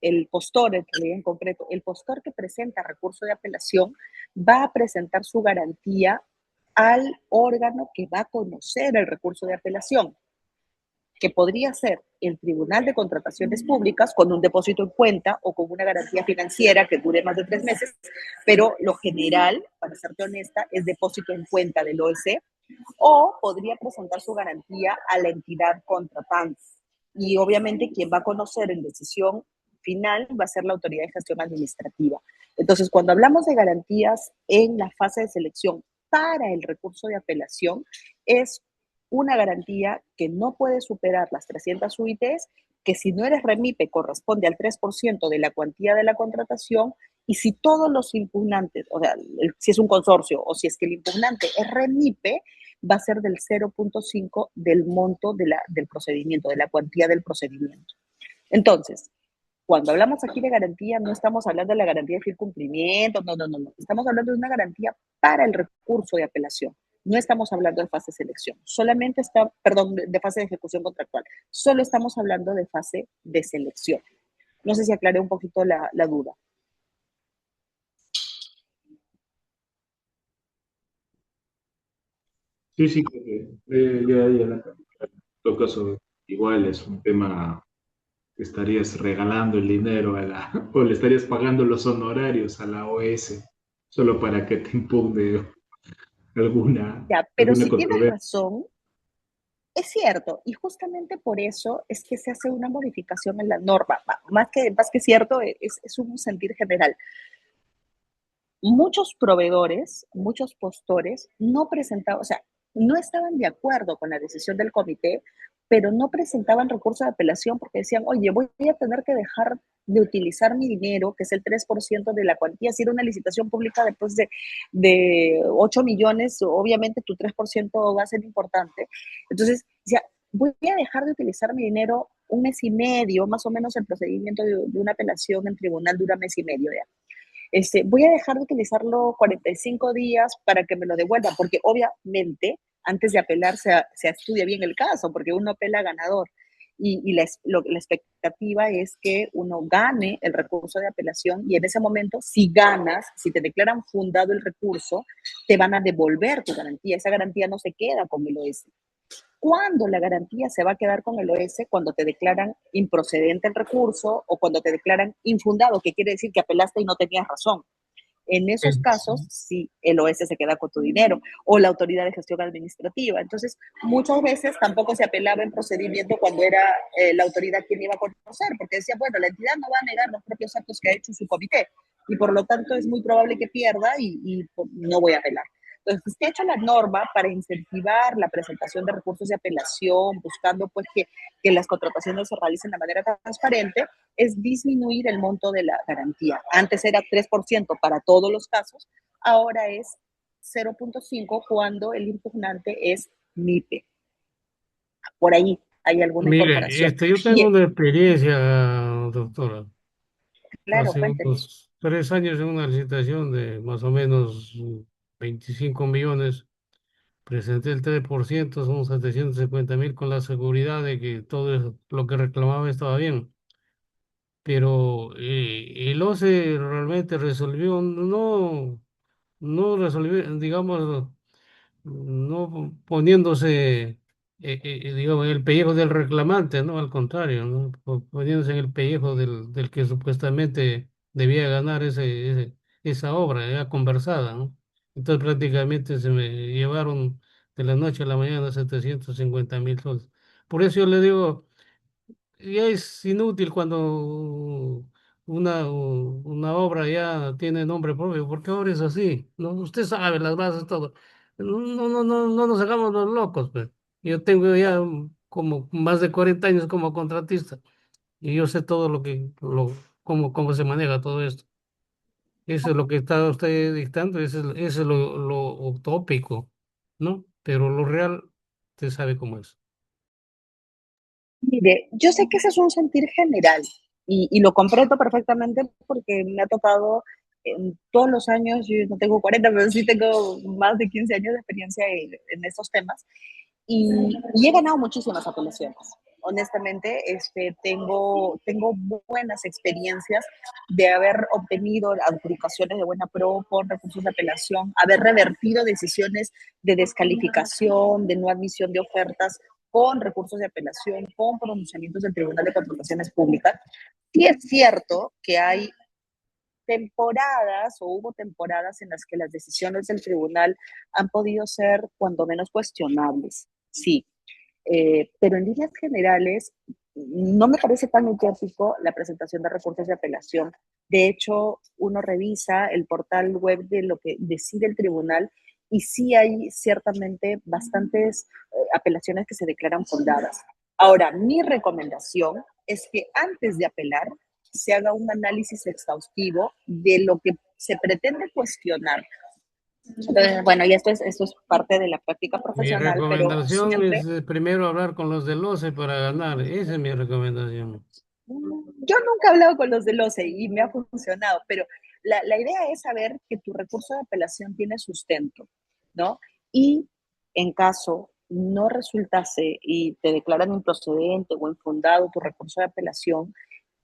el postor, en concreto, el postor que presenta recurso de apelación va a presentar su garantía al órgano que va a conocer el recurso de apelación, que podría ser el Tribunal de Contrataciones Públicas con un depósito en cuenta o con una garantía financiera que dure más de 3 meses, pero lo general, para serte honesta, es depósito en cuenta del OEC, o podría presentar su garantía a la entidad contratante. Y obviamente quien va a conocer en decisión final va a ser la autoridad de gestión administrativa. Entonces, cuando hablamos de garantías en la fase de selección para el recurso de apelación, es una garantía que no puede superar las 300 UITs, que si no eres remipe corresponde al 3% de la cuantía de la contratación, y si todos los impugnantes, o sea, si es un consorcio o si es que el impugnante es remipe, va a ser del 0.5 del monto del procedimiento, de la cuantía del procedimiento. Entonces, cuando hablamos aquí de garantía, no estamos hablando de la garantía de cumplimiento, no, no, no, no. Estamos hablando de una garantía para el recurso de apelación. No estamos hablando de fase de selección, solamente está, perdón, de fase de ejecución contractual. Solo estamos hablando de fase de selección. No sé si aclaré un poquito la duda. Sí, sí, creo que ya la en todo caso, igual es un tema que estarías regalando el dinero o le estarías pagando los honorarios a la OS solo para que te impugne Ya, pero alguna si tienes controversia. razón, es cierto, y justamente por eso es que se hace una modificación en la norma. Más que cierto, es un sentir general. Muchos proveedores, muchos postores no presentaban, o sea, no estaban de acuerdo con la decisión del comité, pero no presentaban recurso de apelación porque decían, oye, voy a tener que dejar de utilizar mi dinero, que es el 3% de la cuantía. Si era una licitación pública después de 8 millones, obviamente tu 3% va a ser importante. Entonces, decía, voy a dejar de utilizar mi dinero un mes y medio, más o menos el procedimiento de una apelación en tribunal dura mes y medio ya. Voy a dejar de utilizarlo 45 días para que me lo devuelvan, porque obviamente antes de apelar se estudia bien el caso, porque uno apela ganador. Y la expectativa es que uno gane el recurso de apelación y en ese momento, si ganas, si te declaran fundado el recurso, te van a devolver tu garantía. Esa garantía no se queda con el OS. ¿Cuándo la garantía se va a quedar con el OS? Cuando te declaran improcedente el recurso o cuando te declaran infundado, que quiere decir que apelaste y no tenías razón. En esos casos, sí, el OS se queda con tu dinero o la autoridad de gestión administrativa. Entonces, muchas veces tampoco se apelaba en procedimiento cuando era la autoridad quien iba a conocer, porque decía, bueno, la entidad no va a negar los propios actos que ha hecho su comité y por lo tanto es muy probable que pierda y no voy a apelar. Entonces, se ha hecho la norma para incentivar la presentación de recursos de apelación, buscando pues que las contrataciones se realicen de manera transparente, es disminuir el monto de la garantía. Antes era 3% para todos los casos, ahora es 0,5 cuando el impugnante es MIPE. Por ahí hay alguna Mire, incorporación. yo tengo Y una experiencia, doctora. claro, Hace cuénteme. unos 3 años en una licitación de más o menos 25 millones, presenté el 3%, son 750.000 con la seguridad de que todo lo que reclamaba estaba bien. Pero el OCE realmente resolvió, no resolvió, digamos, no poniéndose, digamos, en el pellejo del reclamante, ¿no? Al contrario, ¿no? Poniéndose en el pellejo del que supuestamente debía ganar esa obra, ya conversada, ¿no? Entonces prácticamente se me llevaron de la noche a la mañana 750.000 soles. Por eso yo le digo, ya es inútil cuando una obra ya tiene nombre propio, porque ahora es así, ¿no? Usted sabe las bases, todo. No nos hagamos los locos, pues. Yo tengo ya como más de 40 años como contratista y yo sé todo cómo se maneja todo esto. Eso es lo que está usted dictando, eso es lo utópico, ¿no? Pero lo real, usted sabe cómo es. Mire, yo sé que ese es un sentir general y lo comprendo perfectamente porque me ha tocado en todos los años, yo no tengo 40, pero sí tengo más de 15 años de experiencia en estos temas y he ganado muchísimas apelaciones. Honestamente, tengo buenas experiencias de haber obtenido adjudicaciones de buena pro con recursos de apelación, haber revertido decisiones de descalificación, de no admisión de ofertas con recursos de apelación, con pronunciamientos del Tribunal de Contrataciones Públicas. Sí es cierto que hay temporadas o hubo temporadas en las que las decisiones del tribunal han podido ser cuando menos cuestionables, sí, pero en líneas generales no me parece tan utópico la presentación de recursos de apelación. De hecho, uno revisa el portal web de lo que decide el tribunal y sí hay ciertamente bastantes apelaciones que se declaran fundadas. Ahora, mi recomendación es que antes de apelar se haga un análisis exhaustivo de lo que se pretende cuestionar. Entonces, bueno, y esto es parte de la práctica Mi profesional, pero recomendación es siempre primero hablar con los del OCE para ganar. Esa es mi recomendación. yo nunca he hablado con los del OCE y me ha funcionado, pero la idea es saber que tu recurso de apelación tiene sustento, ¿no? Y en caso no resultase y te declaran improcedente o infundado tu recurso de apelación,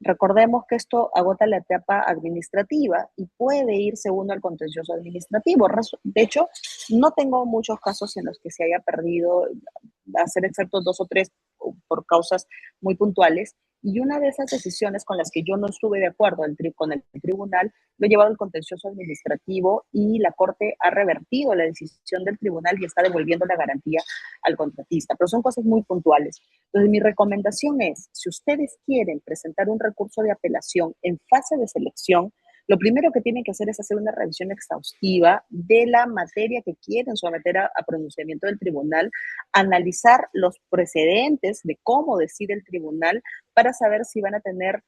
recordemos que esto agota la etapa administrativa y puede irse uno al contencioso administrativo. De hecho, no tengo muchos casos en los que se haya perdido, a ser exactos, dos o tres por causas muy puntuales. Y una de esas decisiones con las que yo no estuve de acuerdo con el tribunal, lo he llevado al contencioso administrativo y la Corte ha revertido la decisión del tribunal y está devolviendo la garantía al contratista. Pero son cosas muy puntuales. Entonces, mi recomendación es, si ustedes quieren presentar un recurso de apelación en fase de selección, lo primero que tienen que hacer es hacer una revisión exhaustiva de la materia que quieren someter a pronunciamiento del tribunal, analizar los precedentes de cómo decide el tribunal para saber si van a tener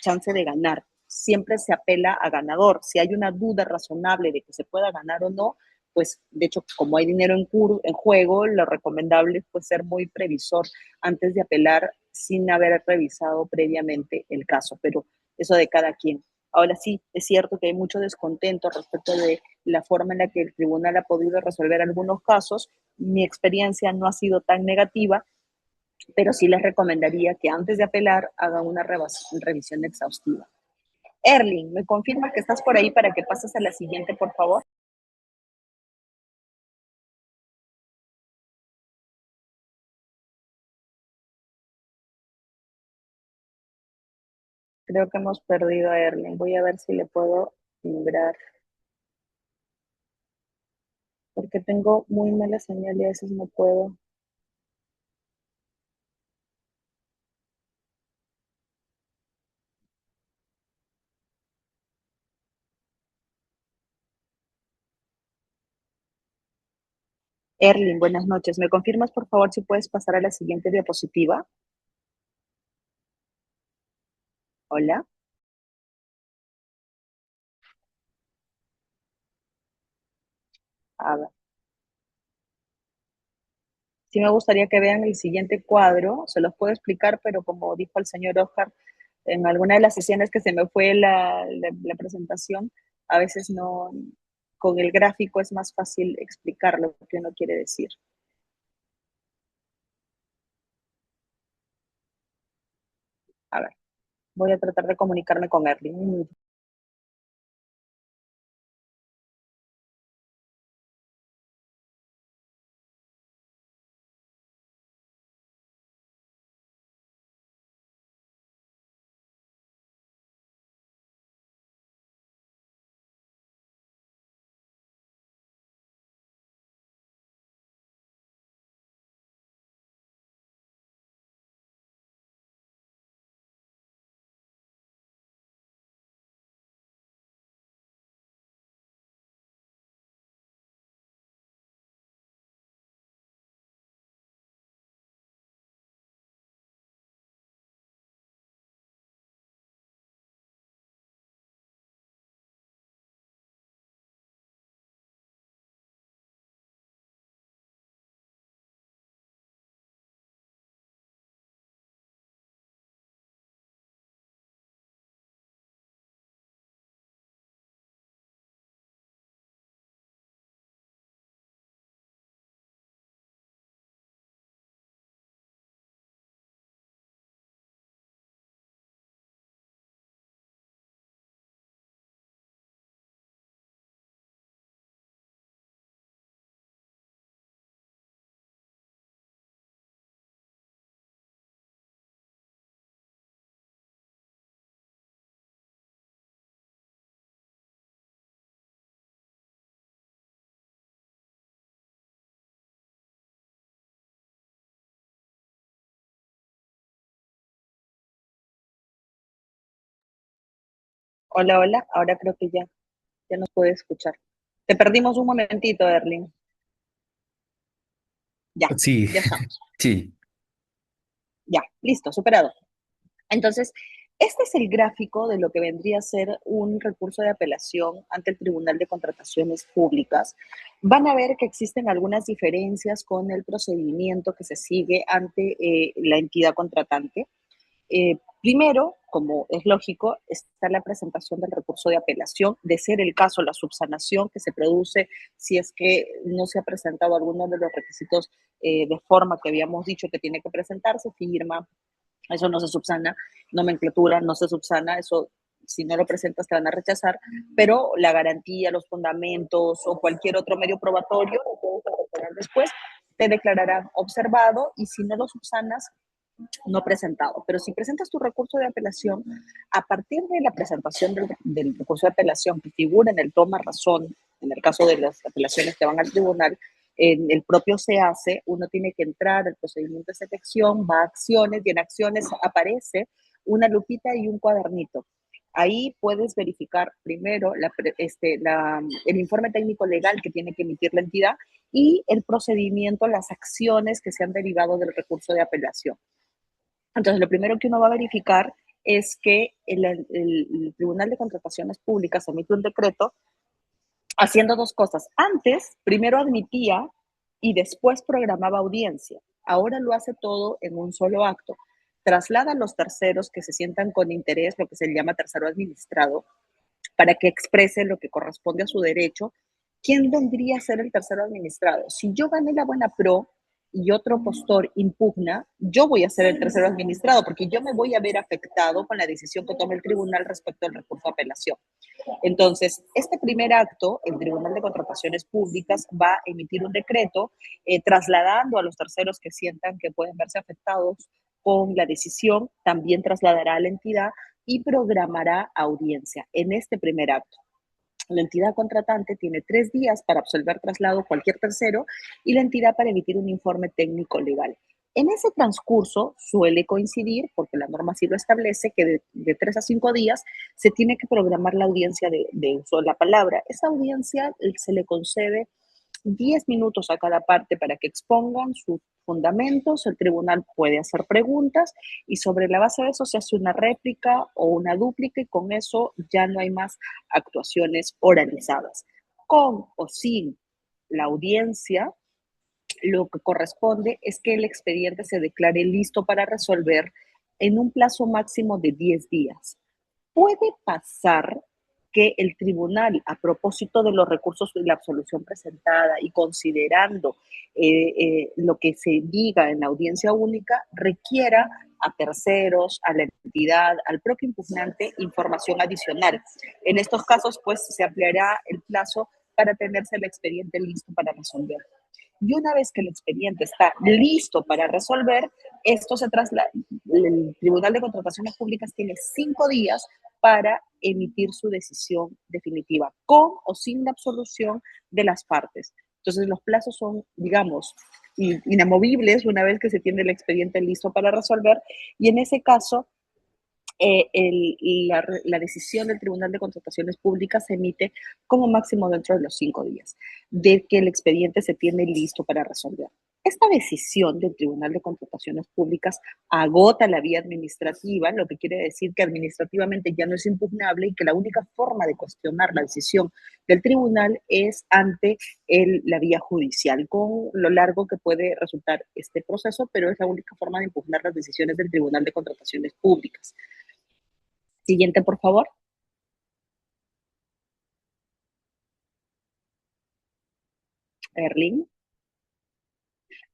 chance de ganar. Siempre se apela a ganador. Si hay una duda razonable de que se pueda ganar o no, pues de hecho, como hay dinero en juego, lo recomendable es pues, ser muy previsor antes de apelar sin haber revisado previamente el caso, pero eso de cada quien. Ahora sí, es cierto que hay mucho descontento respecto de la forma en la que el tribunal ha podido resolver algunos casos. Mi experiencia no ha sido tan negativa, pero sí les recomendaría que antes de apelar hagan una revisión exhaustiva. Erling, ¿me confirmas que estás por ahí para que pases a la siguiente, por favor? Creo que hemos perdido a Erling. Voy a ver si le puedo timbrar, porque tengo muy mala señal y a veces no puedo. Erling, buenas noches. ¿Me confirmas, por favor, si puedes pasar a la siguiente diapositiva? Hola. A ver. Sí me gustaría que vean el siguiente cuadro. Se los puedo explicar, pero como dijo el señor Oscar, en alguna de las sesiones que se me fue la presentación, a veces no, con el gráfico es más fácil explicar lo que uno quiere decir. A ver, voy a tratar de comunicarme con Erling. Hola, hola. Ahora creo que ya nos puede escuchar. Te perdimos un momentito, Erling. Ya, Sí, ya estamos. sí. Ya, listo, superado. Entonces, este es el gráfico de lo que vendría a ser un recurso de apelación ante el Tribunal de Contrataciones Públicas. Van a ver que existen algunas diferencias con el procedimiento que se sigue ante la entidad contratante. Primero, como es lógico, está la presentación del recurso de apelación, de ser el caso la subsanación que se produce si es que no se ha presentado alguno de los requisitos de forma que habíamos dicho que tiene que presentarse, firma, eso no se subsana, nomenclatura no se subsana, eso si no lo presentas te van a rechazar, pero la garantía, los fundamentos o cualquier otro medio probatorio, lo puedes recuperar después, te declararán observado y si no lo subsanas, no presentado. Pero si presentas tu recurso de apelación, a partir de la presentación del recurso de apelación que figura en el toma razón, en el caso de las apelaciones que van al tribunal, en el propio se hace, uno tiene que entrar al procedimiento de selección, va a acciones y en acciones aparece una lupita y un cuadernito. Ahí puedes verificar primero el informe técnico legal que tiene que emitir la entidad y el procedimiento, las acciones que se han derivado del recurso de apelación. Entonces, lo primero que uno va a verificar es que el Tribunal de Contrataciones Públicas emite un decreto haciendo dos cosas. Antes, primero admitía y después programaba audiencia. Ahora lo hace todo en un solo acto. Traslada a los terceros que se sientan con interés, lo que se llama tercero administrado, para que exprese lo que corresponde a su derecho. ¿Quién vendría a ser el tercero administrado? Si yo gané la buena pro y otro postor impugna, yo voy a ser el tercero administrado porque yo me voy a ver afectado con la decisión que tome el tribunal respecto al recurso de apelación. Entonces, este primer acto, el Tribunal de Contrataciones Públicas va a emitir un decreto trasladando a los terceros que sientan que pueden verse afectados con la decisión, también trasladará a la entidad y programará audiencia en este primer acto. La entidad contratante tiene 3 días para absolver traslado cualquier tercero y la entidad para emitir un informe técnico legal. En ese transcurso suele coincidir, porque la norma sí lo establece, que de 3 a 5 días se tiene que programar la audiencia de uso de la palabra. Esa audiencia se le concede 10 minutos a cada parte para que expongan sus fundamentos, el tribunal puede hacer preguntas y sobre la base de eso se hace una réplica o una dúplica y con eso ya no hay más actuaciones oralizadas. Con o sin la audiencia, lo que corresponde es que el expediente se declare listo para resolver en un plazo máximo de 10 días. Puede pasar que el tribunal, a propósito de los recursos de la absolución presentada y considerando lo que se diga en la audiencia única, requiera a terceros, a la entidad, al propio impugnante, información adicional. En estos casos, pues, se ampliará el plazo para tenerse el expediente listo para resolver. Y una vez que el expediente está listo para resolver, esto se traslada. El Tribunal de Contrataciones Públicas tiene 5 días para emitir su decisión definitiva, con o sin la absolución de las partes. Entonces, los plazos son, digamos, inamovibles una vez que se tiene el expediente listo para resolver, y en ese caso, la decisión del Tribunal de Contrataciones Públicas se emite como máximo dentro de los 5 días de que el expediente se tiene listo para resolver. Esta decisión del Tribunal de Contrataciones Públicas agota la vía administrativa, lo que quiere decir que administrativamente ya no es impugnable y que la única forma de cuestionar la decisión del tribunal es ante la vía judicial, con lo largo que puede resultar este proceso, pero es la única forma de impugnar las decisiones del Tribunal de Contrataciones Públicas. Siguiente, por favor. Erling.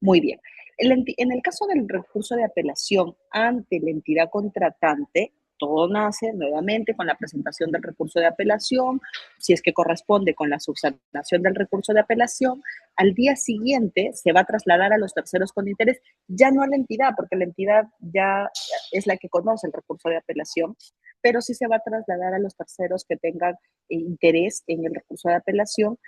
Muy bien. En el caso del recurso de apelación ante la entidad contratante, todo nace nuevamente con la presentación del recurso de apelación, si es que corresponde con la subsanación del recurso de apelación. Al día siguiente se va a trasladar a los terceros con interés, ya no a la entidad, porque la entidad ya es la que conoce el recurso de apelación, pero sí se va a trasladar a los terceros que tengan interés en el recurso de apelación,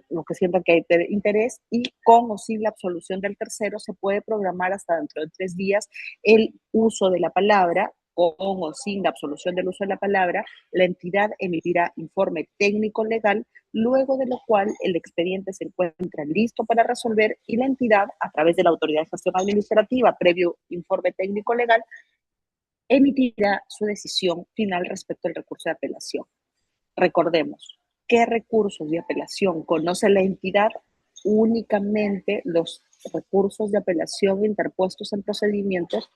lo que sientan que hay interés, y con o sin la absolución del tercero se puede programar hasta dentro de 3 días el uso de la palabra. Con o sin la absolución del uso de la palabra, la entidad emitirá informe técnico legal, luego de lo cual el expediente se encuentra listo para resolver y la entidad, a través de la autoridad de gestión administrativa, previo informe técnico legal, emitirá su decisión final respecto al recurso de apelación. Recordemos, ¿qué recursos de apelación conoce la entidad? Únicamente los recursos de apelación interpuestos en procedimientos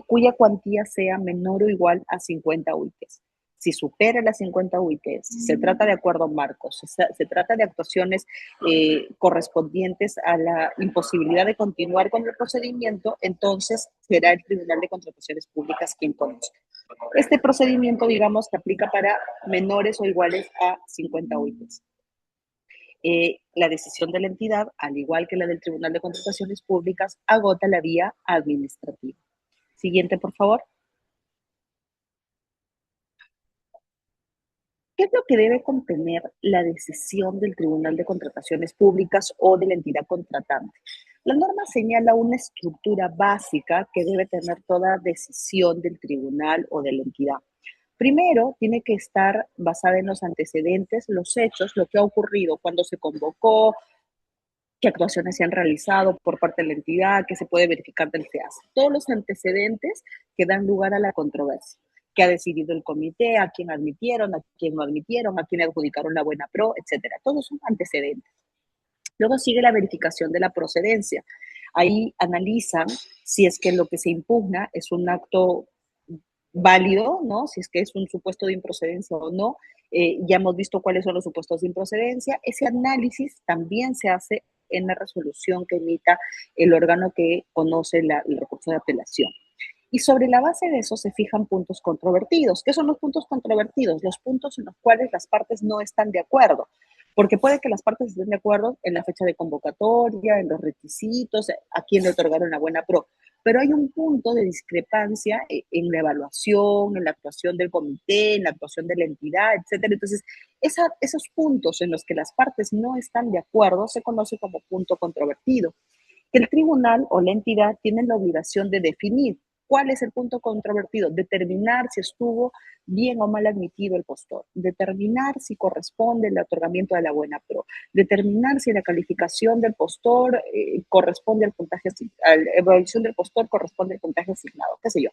cuya cuantía sea menor o igual a 50 UITs. Si supera las 50 UITs, si se trata de acuerdo marcos, se trata de actuaciones correspondientes a la imposibilidad de continuar con el procedimiento, entonces será el Tribunal de Contrataciones Públicas quien conozca. Este procedimiento, digamos, que aplica para menores o iguales a 50 UITs. La decisión de la entidad, al igual que la del Tribunal de Contrataciones Públicas, agota la vía administrativa. Siguiente, por favor. ¿Qué es lo que debe contener la decisión del Tribunal de Contrataciones Públicas o de la entidad contratante? La norma señala una estructura básica que debe tener toda decisión del tribunal o de la entidad. Primero, tiene que estar basada en los antecedentes, los hechos, lo que ha ocurrido, cuando se convocó, qué actuaciones se han realizado por parte de la entidad, qué se puede verificar del que hace. Todos los antecedentes que dan lugar a la controversia. ¿Qué ha decidido el comité? ¿A quién admitieron? ¿A quién no admitieron? ¿A quién adjudicaron la buena pro? Etcétera. Todos son antecedentes. Luego sigue la verificación de la procedencia. Ahí analizan si es que lo que se impugna es un acto válido, ¿no? Si es que es un supuesto de improcedencia o no. Ya hemos visto cuáles son los supuestos de improcedencia. Ese análisis también se hace en la resolución que emita el órgano que conoce el recurso de apelación. Y sobre la base de eso se fijan puntos controvertidos. ¿Qué son los puntos controvertidos? Los puntos en los cuales las partes no están de acuerdo. Porque puede que las partes estén de acuerdo en la fecha de convocatoria, en los requisitos, a quién le otorgaron la buena pro. Pero hay un punto de discrepancia en la evaluación, en la actuación del comité, en la actuación de la entidad, etcétera. Entonces, esos puntos en los que las partes no están de acuerdo se conoce como punto controvertido, que el tribunal o la entidad tienen la obligación de definir cuál es el punto controvertido, determinar si estuvo bien o mal admitido el postor, determinar si corresponde el otorgamiento de la buena pro, determinar si la calificación del postor corresponde al puntaje, a la evaluación del postor corresponde al puntaje asignado, qué sé yo.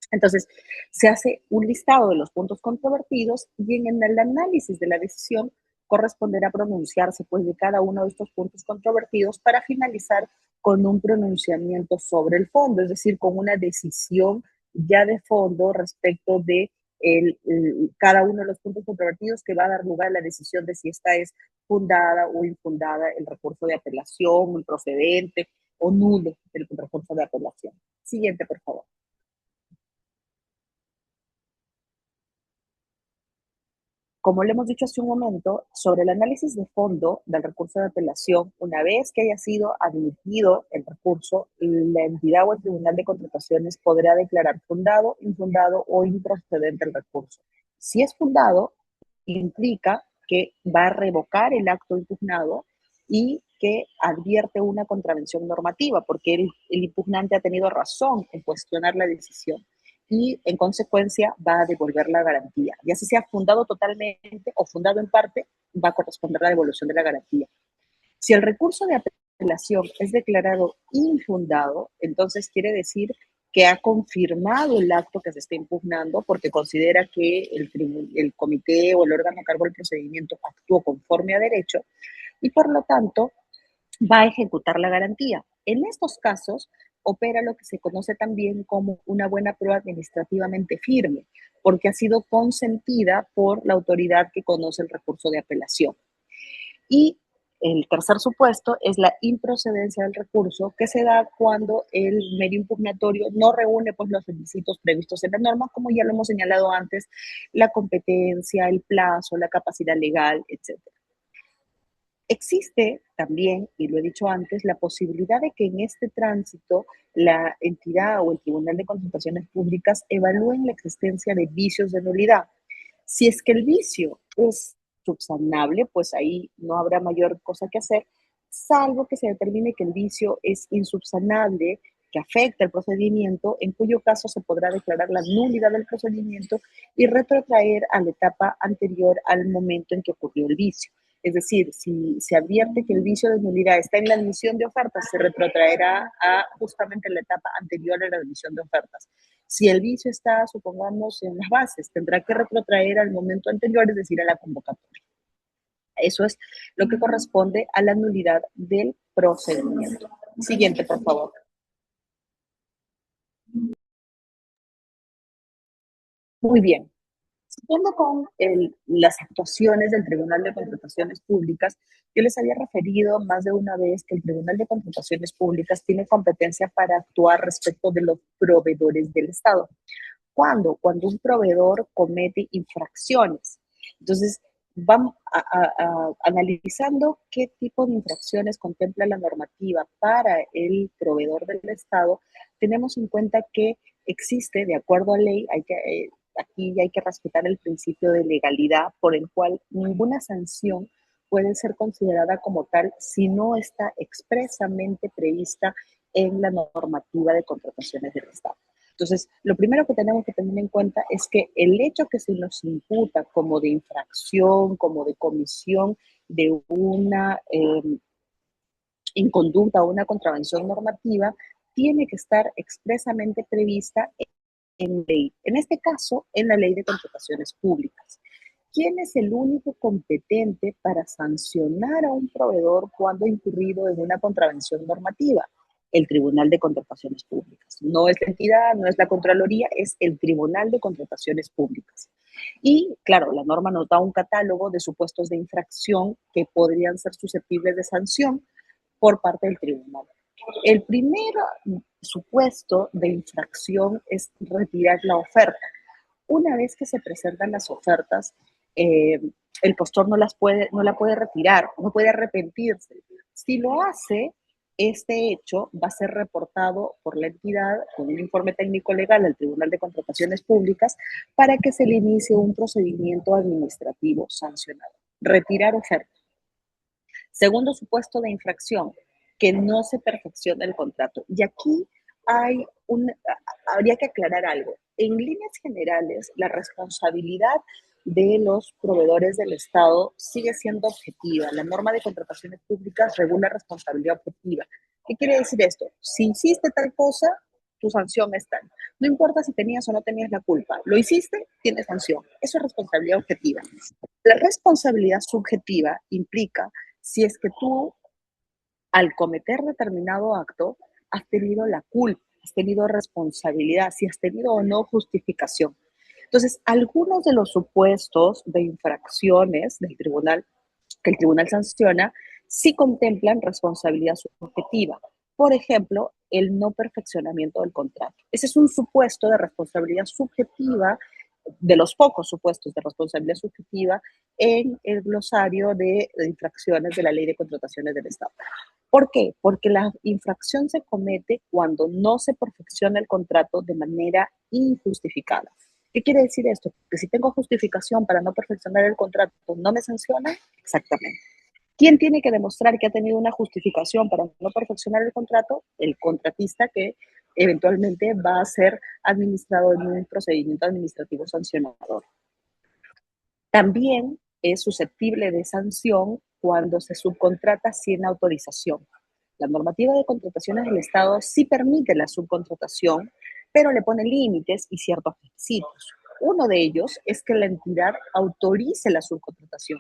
Entonces, se hace un listado de los puntos controvertidos y en el análisis de la decisión corresponderá pronunciarse pues de cada uno de estos puntos controvertidos para finalizar con un pronunciamiento sobre el fondo, es decir, con una decisión ya de fondo respecto de cada uno de los puntos controvertidos que va a dar lugar a la decisión de si esta es fundada o infundada el recurso de apelación, el procedente o nulo el recurso de apelación. Siguiente, por favor. Como le hemos dicho hace un momento, sobre el análisis de fondo del recurso de apelación, una vez que haya sido admitido el recurso, la entidad o el tribunal de contrataciones podrá declarar fundado, infundado o improcedente el recurso. Si es fundado, implica que va a revocar el acto impugnado y que advierte una contravención normativa, porque el impugnante ha tenido razón en cuestionar la decisión y en consecuencia va a devolver la garantía. Y así sea fundado totalmente o fundado en parte, va a corresponder la devolución de la garantía. Si el recurso de apelación es declarado infundado, entonces quiere decir que ha confirmado el acto que se está impugnando porque considera que el comité o el órgano a cargo del procedimiento actuó conforme a derecho y por lo tanto va a ejecutar la garantía. En estos casos, opera lo que se conoce también como una buena prueba administrativamente firme, porque ha sido consentida por la autoridad que conoce el recurso de apelación. Y el tercer supuesto es la improcedencia del recurso, que se da cuando el medio impugnatorio no reúne pues, los requisitos previstos en la norma, como ya lo hemos señalado antes, la competencia, el plazo, la capacidad legal, etc. Existe también, y lo he dicho antes, la posibilidad de que en este tránsito la entidad o el Tribunal de Consultaciones Públicas evalúen la existencia de vicios de nulidad. Si es que el vicio es subsanable, pues ahí no habrá mayor cosa que hacer, salvo que se determine que el vicio es insubsanable, que afecta el procedimiento, en cuyo caso se podrá declarar la nulidad del procedimiento y retrotraer a la etapa anterior al momento en que ocurrió el vicio. Es decir, si se advierte que el vicio de nulidad está en la admisión de ofertas, se retrotraerá a justamente la etapa anterior a la admisión de ofertas. Si el vicio está, supongamos, en las bases, tendrá que retrotraer al momento anterior, es decir, a la convocatoria. Eso es lo que corresponde a la nulidad del procedimiento. Siguiente, por favor. Muy bien. Siguiendo con las actuaciones del Tribunal de Contrataciones Públicas, yo les había referido más de una vez que el Tribunal de Contrataciones Públicas tiene competencia para actuar respecto de los proveedores del Estado. ¿Cuándo? Cuando un proveedor comete infracciones. Entonces, vamos analizando qué tipo de infracciones contempla la normativa para el proveedor del Estado, tenemos en cuenta que existe, de acuerdo a ley, aquí hay que respetar el principio de legalidad por el cual ninguna sanción puede ser considerada como tal si no está expresamente prevista en la normativa de contrataciones del Estado. Entonces, lo primero que tenemos que tener en cuenta es que el hecho que se nos imputa como de infracción, como de comisión de una inconducta o una contravención normativa, tiene que estar expresamente prevista en ley. En este caso, en la Ley de Contrataciones Públicas. ¿Quién es el único competente para sancionar a un proveedor cuando ha incurrido en una contravención normativa? El Tribunal de Contrataciones Públicas. No es la entidad, no es la Contraloría, es el Tribunal de Contrataciones Públicas. Y claro, la norma nos da un catálogo de supuestos de infracción que podrían ser susceptibles de sanción por parte del tribunal. El primer supuesto de infracción es retirar la oferta. Una vez que se presentan las ofertas, el postor no la puede retirar, no puede arrepentirse. Si lo hace, este hecho va a ser reportado por la entidad con un informe técnico legal al Tribunal de Contrataciones Públicas para que se le inicie un procedimiento administrativo sancionado. Retirar oferta. Segundo supuesto de infracción, que no se perfecciona el contrato. Y aquí habría que aclarar algo. En líneas generales, la responsabilidad de los proveedores del Estado sigue siendo objetiva. La norma de contrataciones públicas regula responsabilidad objetiva. ¿Qué quiere decir esto? Si hiciste tal cosa, tu sanción es tal. No importa si tenías o no tenías la culpa. Lo hiciste, tienes sanción. Eso es responsabilidad objetiva. La responsabilidad subjetiva implica si es que tú, al cometer determinado acto, has tenido la culpa, has tenido responsabilidad, si has tenido o no justificación. Entonces, algunos de los supuestos de infracciones del tribunal, que el tribunal sanciona, sí contemplan responsabilidad subjetiva. Por ejemplo, el no perfeccionamiento del contrato. Ese es un supuesto de responsabilidad subjetiva, de los pocos supuestos de responsabilidad subjetiva en el glosario de infracciones de la Ley de Contrataciones del Estado. ¿Por qué? Porque la infracción se comete cuando no se perfecciona el contrato de manera injustificada. ¿Qué quiere decir esto? Que si tengo justificación para no perfeccionar el contrato, ¿no me sanciona? Exactamente. ¿Quién tiene que demostrar que ha tenido una justificación para no perfeccionar el contrato? El contratista, que eventualmente va a ser administrado en un procedimiento administrativo sancionador. También es susceptible de sanción cuando se subcontrata sin autorización. La normativa de contrataciones del Estado sí permite la subcontratación, pero le pone límites y ciertos requisitos. Uno de ellos es que la entidad autorice la subcontratación.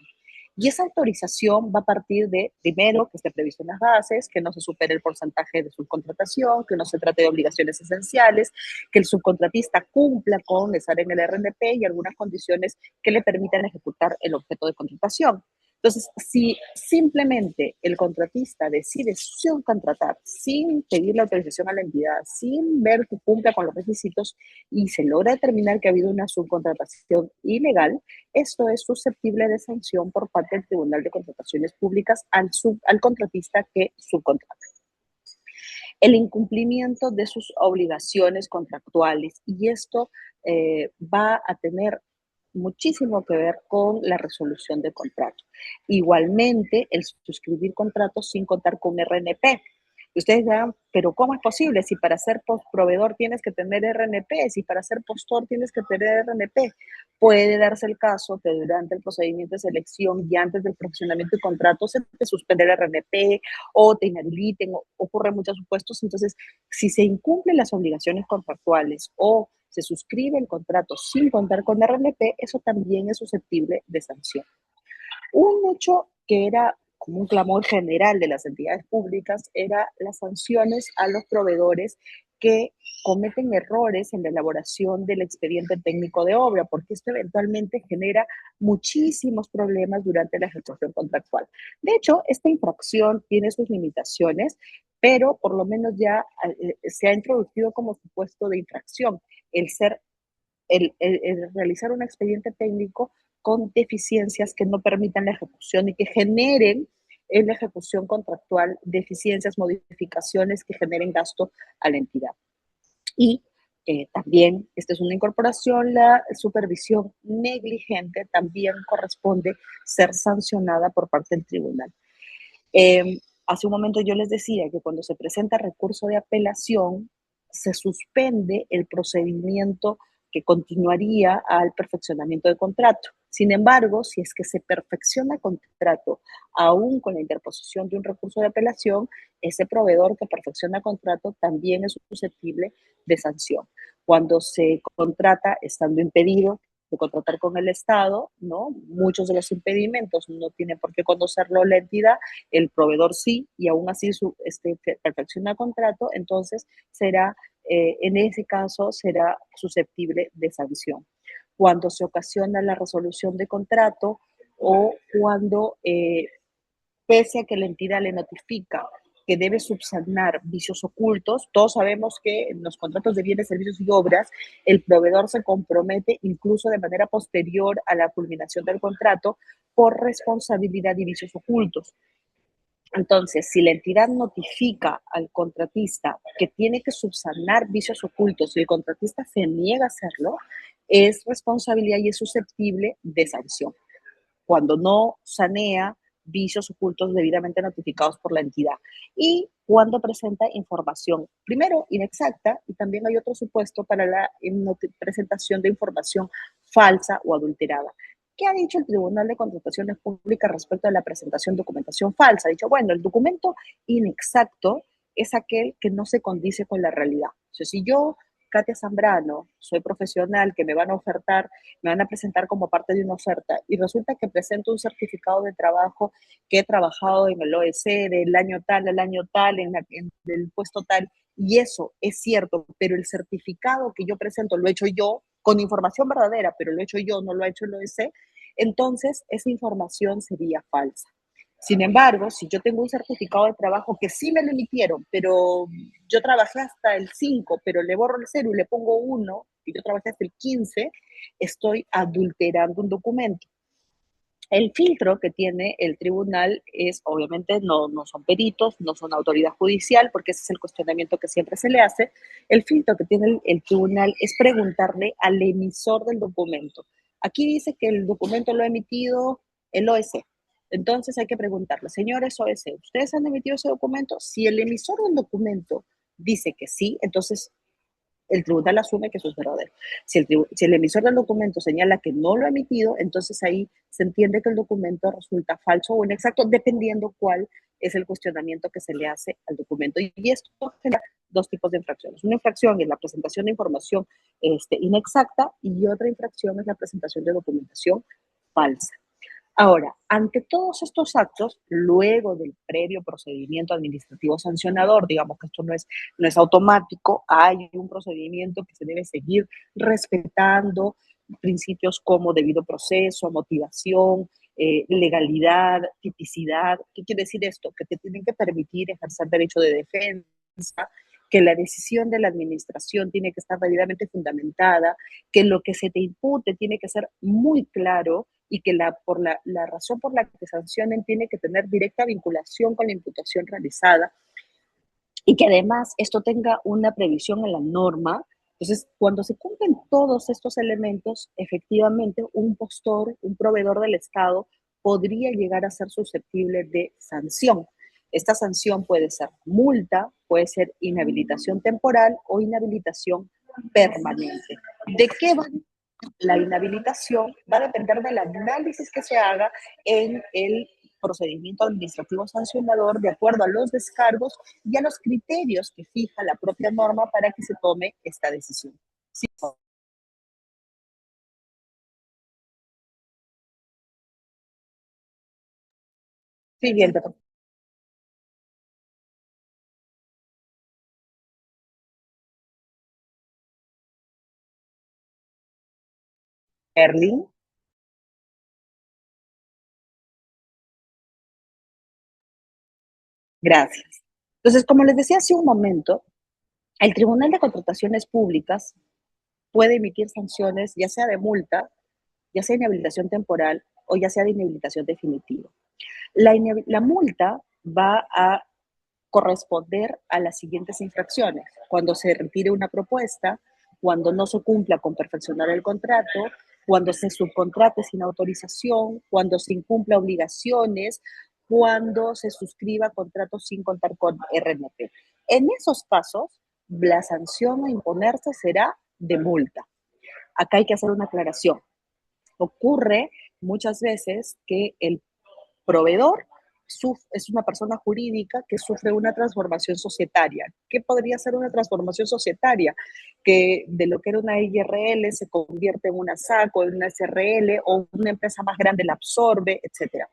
Y esa autorización va a partir de, primero, que esté previsto en las bases, que no se supere el porcentaje de subcontratación, que no se trate de obligaciones esenciales, que el subcontratista cumpla con estar en el RNP y algunas condiciones que le permitan ejecutar el objeto de contratación. Entonces, si simplemente el contratista decide subcontratar sin pedir la autorización a la entidad, sin ver que cumpla con los requisitos y se logra determinar que ha habido una subcontratación ilegal, esto es susceptible de sanción por parte del Tribunal de Contrataciones Públicas al contratista que subcontrata. El incumplimiento de sus obligaciones contractuales, y esto va a tener muchísimo que ver con la resolución de contrato. Igualmente, el suscribir contratos sin contar con RNP. Y ustedes dirán, pero ¿cómo es posible? Si para ser proveedor tienes que tener RNP, si para ser postor tienes que tener RNP. Puede darse el caso que durante el procedimiento de selección y antes del profesionamiento y contrato se te suspende el RNP o te inhabiliten, o ocurren muchos supuestos. Entonces, si se incumplen las obligaciones contractuales o se suscribe el contrato sin contar con RNP, eso también es susceptible de sanción. Un hecho que era como un clamor general de las entidades públicas era las sanciones a los proveedores que cometen errores en la elaboración del expediente técnico de obra, porque esto eventualmente genera muchísimos problemas durante la ejecución contractual. De hecho, esta infracción tiene sus limitaciones, pero por lo menos ya se ha introducido como supuesto de infracción el ser el realizar un expediente técnico con deficiencias que no permitan la ejecución y que generen en la ejecución contractual deficiencias, modificaciones que generen gasto a la entidad. Y también, esta es una incorporación, la supervisión negligente también corresponde ser sancionada por parte del tribunal. Hace un momento yo les decía que cuando se presenta recurso de apelación, se suspende el procedimiento que continuaría al perfeccionamiento del contrato. Sin embargo, si es que se perfecciona el contrato, aún con la interposición de un recurso de apelación, ese proveedor que perfecciona el contrato también es susceptible de sanción. Cuando se contrata estando impedido de contratar con el Estado, ¿no? Muchos de los impedimentos no tiene por qué conocerlo la entidad, el proveedor sí, y aún así perfecciona el contrato, entonces será, en ese caso, será susceptible de sanción. Cuando se ocasiona la resolución de contrato o cuando, pese a que la entidad le notifica que debe subsanar vicios ocultos, todos sabemos que en los contratos de bienes, servicios y obras, el proveedor se compromete incluso de manera posterior a la culminación del contrato por responsabilidad y vicios ocultos. Entonces, si la entidad notifica al contratista que tiene que subsanar vicios ocultos y el contratista se niega a hacerlo, es responsabilidad y es susceptible de sanción cuando no sanea vicios ocultos debidamente notificados por la entidad y cuando presenta información, primero, inexacta, y también hay otro supuesto para la presentación de información falsa o adulterada. ¿Qué ha dicho el Tribunal de Contrataciones Públicas respecto a la presentación de documentación falsa? Ha dicho, bueno, el documento inexacto es aquel que no se condice con la realidad. O sea, si yo, Katia Zambrano, soy profesional, que me van a ofertar, me van a presentar como parte de una oferta y resulta que presento un certificado de trabajo que he trabajado en el OEC del año tal al año tal, en el puesto tal, y eso es cierto, pero el certificado que yo presento lo he hecho yo con información verdadera, pero lo he hecho yo, no lo ha hecho el OEC, entonces esa información sería falsa. Sin embargo, si yo tengo un certificado de trabajo que sí me lo emitieron, pero yo trabajé hasta el 5, pero le borro el 0 y le pongo 1, y yo trabajé hasta el 15, estoy adulterando un documento. El filtro que tiene el tribunal es, obviamente, no son peritos, no son autoridad judicial, porque ese es el cuestionamiento que siempre se le hace. El filtro que tiene el tribunal es preguntarle al emisor del documento. Aquí dice que el documento lo ha emitido el OEC. Entonces hay que preguntarle, señores OEC, ¿ustedes han emitido ese documento? Si el emisor del documento dice que sí, entonces el tribunal asume que eso es verdadero. Si el emisor del documento señala que no lo ha emitido, entonces ahí se entiende que el documento resulta falso o inexacto, dependiendo cuál es el cuestionamiento que se le hace al documento. Y esto genera dos tipos de infracciones. Una infracción es la presentación de información inexacta y otra infracción es la presentación de documentación falsa. Ahora, ante todos estos actos, luego del previo procedimiento administrativo sancionador, digamos que esto no es automático, hay un procedimiento que se debe seguir respetando principios como debido proceso, motivación, legalidad, tipicidad. ¿Qué quiere decir esto? Que te tienen que permitir ejercer derecho de defensa, que la decisión de la administración tiene que estar debidamente fundamentada, que lo que se te impute tiene que ser muy claro y que la razón por la que te sancionen tiene que tener directa vinculación con la imputación realizada y que además esto tenga una previsión en la norma. Entonces, cuando se cumplen todos estos elementos, efectivamente un postor, un proveedor del Estado podría llegar a ser susceptible de sanción. Esta sanción puede ser multa, puede ser inhabilitación temporal o inhabilitación permanente. ¿De qué va la inhabilitación? Va a depender del análisis que se haga en el procedimiento administrativo sancionador de acuerdo a los descargos y a los criterios que fija la propia norma para que se tome esta decisión. Sí. Siguiente. Erling, gracias. Entonces, como les decía hace un momento, el Tribunal de Contrataciones Públicas puede emitir sanciones, ya sea de multa, ya sea de inhabilitación temporal o ya sea de inhabilitación definitiva. La multa va a corresponder a las siguientes infracciones: cuando se retire una propuesta, cuando no se cumpla con perfeccionar el contrato, cuando se subcontrate sin autorización, cuando se incumpla obligaciones, cuando se suscriba contratos sin contar con RNP. En esos casos la sanción a imponerse será de multa. Acá hay que hacer una aclaración. Ocurre muchas veces que el proveedor es una persona jurídica que sufre una transformación societaria. ¿Qué podría ser una transformación societaria? Que de lo que era una IRL se convierte en una SAC o en una SRL o una empresa más grande la absorbe, etcétera.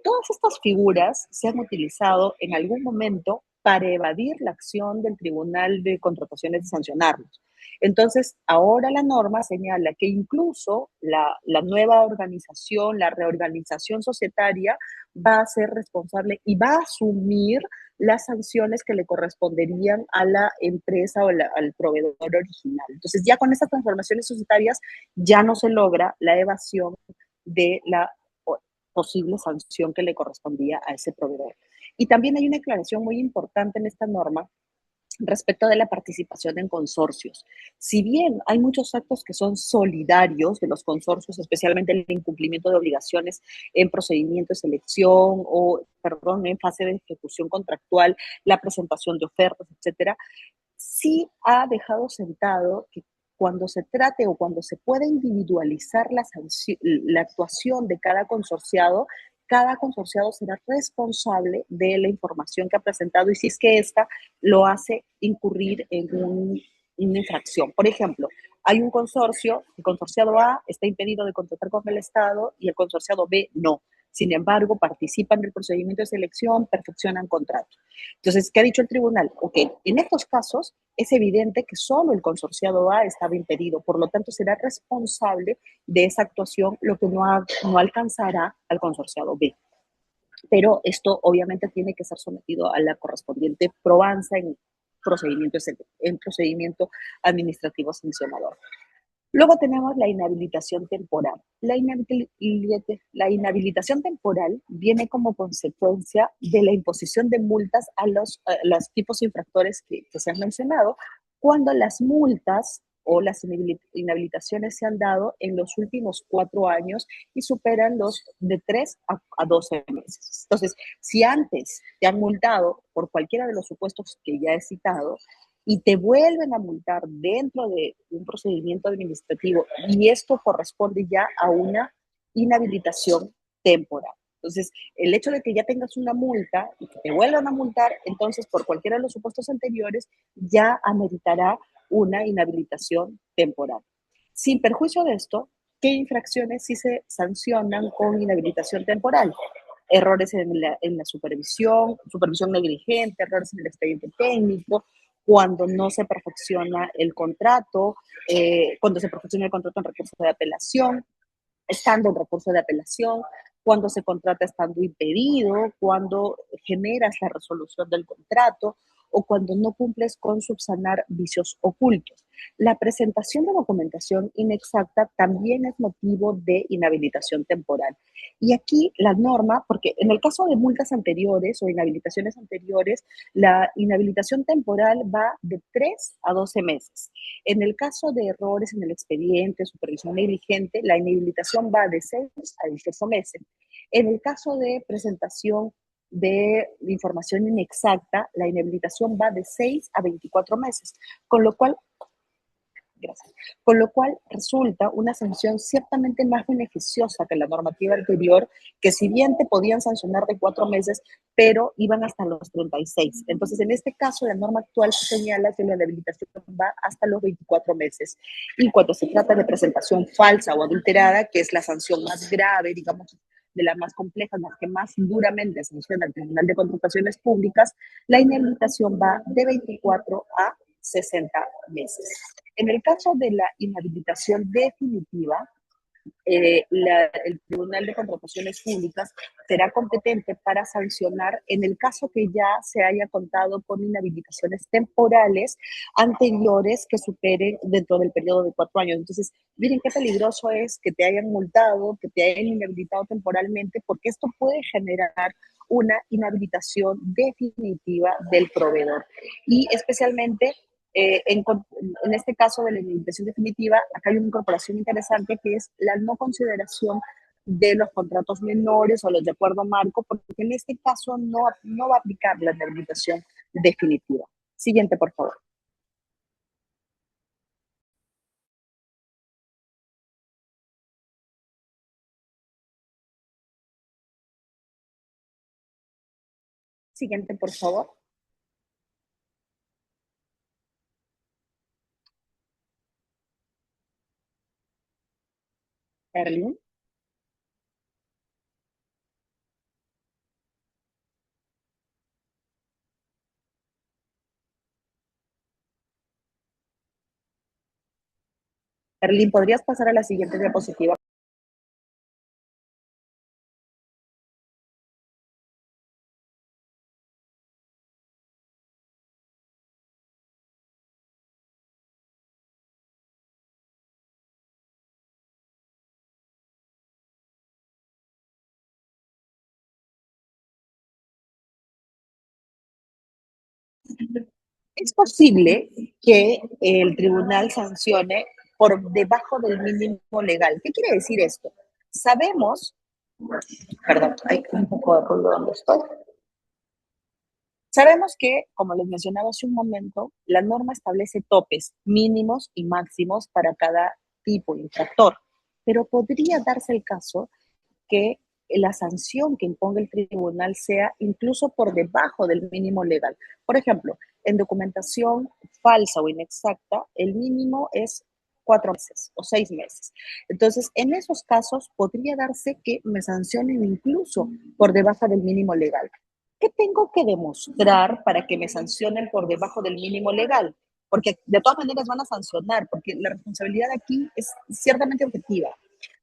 Todas estas figuras se han utilizado en algún momento para evadir la acción del Tribunal de Contrataciones de sancionarlos. Entonces, ahora la norma señala que incluso la nueva organización, la reorganización societaria, va a ser responsable y va a asumir las sanciones que le corresponderían a la empresa o al proveedor original. Entonces, ya con estas transformaciones societarias ya no se logra la evasión de la posible sanción que le correspondía a ese proveedor. Y también hay una aclaración muy importante en esta norma respecto de la participación en consorcios. Si bien hay muchos actos que son solidarios de los consorcios, especialmente el incumplimiento de obligaciones en procedimiento de selección o, perdón, en fase de ejecución contractual, la presentación de ofertas, etcétera, sí ha dejado sentado que cuando se trate o cuando se pueda individualizar la actuación de cada consorciado será responsable de la información que ha presentado y si es que ésta lo hace incurrir en una infracción. Por ejemplo, hay un consorcio, el consorciado A está impedido de contratar con el Estado y el consorciado B no. Sin embargo, participan del procedimiento de selección, perfeccionan contratos. Entonces, ¿qué ha dicho el tribunal? Ok, en estos casos es evidente que solo el consorciado A estaba impedido, por lo tanto será responsable de esa actuación, lo que no alcanzará al consorciado B. Pero esto obviamente tiene que ser sometido a la correspondiente probanza en procedimiento administrativo sancionador. Luego tenemos la inhabilitación temporal. La inhabilitación temporal viene como consecuencia de la imposición de multas a los tipos infractores que se han mencionado, cuando las multas o las inhabilitaciones se han dado en los últimos 4 años y superan los de 3 a 12 meses. Entonces, si antes te han multado por cualquiera de los supuestos que ya he citado, y te vuelven a multar dentro de un procedimiento administrativo y esto corresponde ya a una inhabilitación temporal. Entonces, el hecho de que ya tengas una multa y que te vuelvan a multar, entonces, por cualquiera de los supuestos anteriores, ya ameritará una inhabilitación temporal. Sin perjuicio de esto, ¿qué infracciones sí se sancionan con inhabilitación temporal? Errores en la supervisión negligente, errores en el expediente técnico, cuando no se perfecciona el contrato, cuando se perfecciona el contrato en recurso de apelación, estando en recurso de apelación, cuando se contrata estando impedido, cuando generas la resolución del contrato o cuando no cumples con subsanar vicios ocultos. La presentación de documentación inexacta también es motivo de inhabilitación temporal. Y aquí la norma, porque en el caso de multas anteriores o inhabilitaciones anteriores, la inhabilitación temporal va de 3 a 12 meses. En el caso de errores en el expediente, supervisión negligente, la inhabilitación va de 6 a 18 meses. En el caso de presentación de información inexacta, la inhabilitación va de 6 a 24 meses, con lo cual, gracias, con lo cual resulta una sanción ciertamente más beneficiosa que la normativa anterior, que si bien te podían sancionar de 4 meses, pero iban hasta los 36. Entonces, en este caso, la norma actual señala que la inhabilitación va hasta los 24 meses. Y cuando se trata de presentación falsa o adulterada, que es la sanción más grave, digamos, de las más complejas, las que más duramente sanciona el Tribunal de Contrataciones Públicas, la inhabilitación va de 24 a 60 meses. En el caso de la inhabilitación definitiva, el Tribunal de Contrataciones Públicas será competente para sancionar en el caso que ya se haya contado con inhabilitaciones temporales anteriores que superen dentro del periodo de 4 años. Entonces, miren qué peligroso es que te hayan multado, que te hayan inhabilitado temporalmente, porque esto puede generar una inhabilitación definitiva del proveedor. Y especialmente en este caso de la inhabilitación definitiva, acá hay una incorporación interesante que es la no consideración de los contratos menores o los de acuerdo marco, porque en este caso no va a aplicar la inhabilitación definitiva. Siguiente, por favor. Siguiente, por favor. Erling. Erling, ¿podrías pasar a la siguiente diapositiva? Es posible que el tribunal sancione por debajo del mínimo legal. ¿Qué quiere decir esto? Sabemos, perdón, hay un poco de ruido donde estoy. Sabemos que, como les mencionaba hace un momento, la norma establece topes mínimos y máximos para cada tipo de infractor, pero podría darse el caso que la sanción que imponga el tribunal sea incluso por debajo del mínimo legal. Por ejemplo, en documentación falsa o inexacta, el mínimo es 4 meses o 6 meses. Entonces, en esos casos podría darse que me sancionen incluso por debajo del mínimo legal. ¿Qué tengo que demostrar para que me sancionen por debajo del mínimo legal? Porque de todas maneras van a sancionar, porque la responsabilidad aquí es ciertamente objetiva.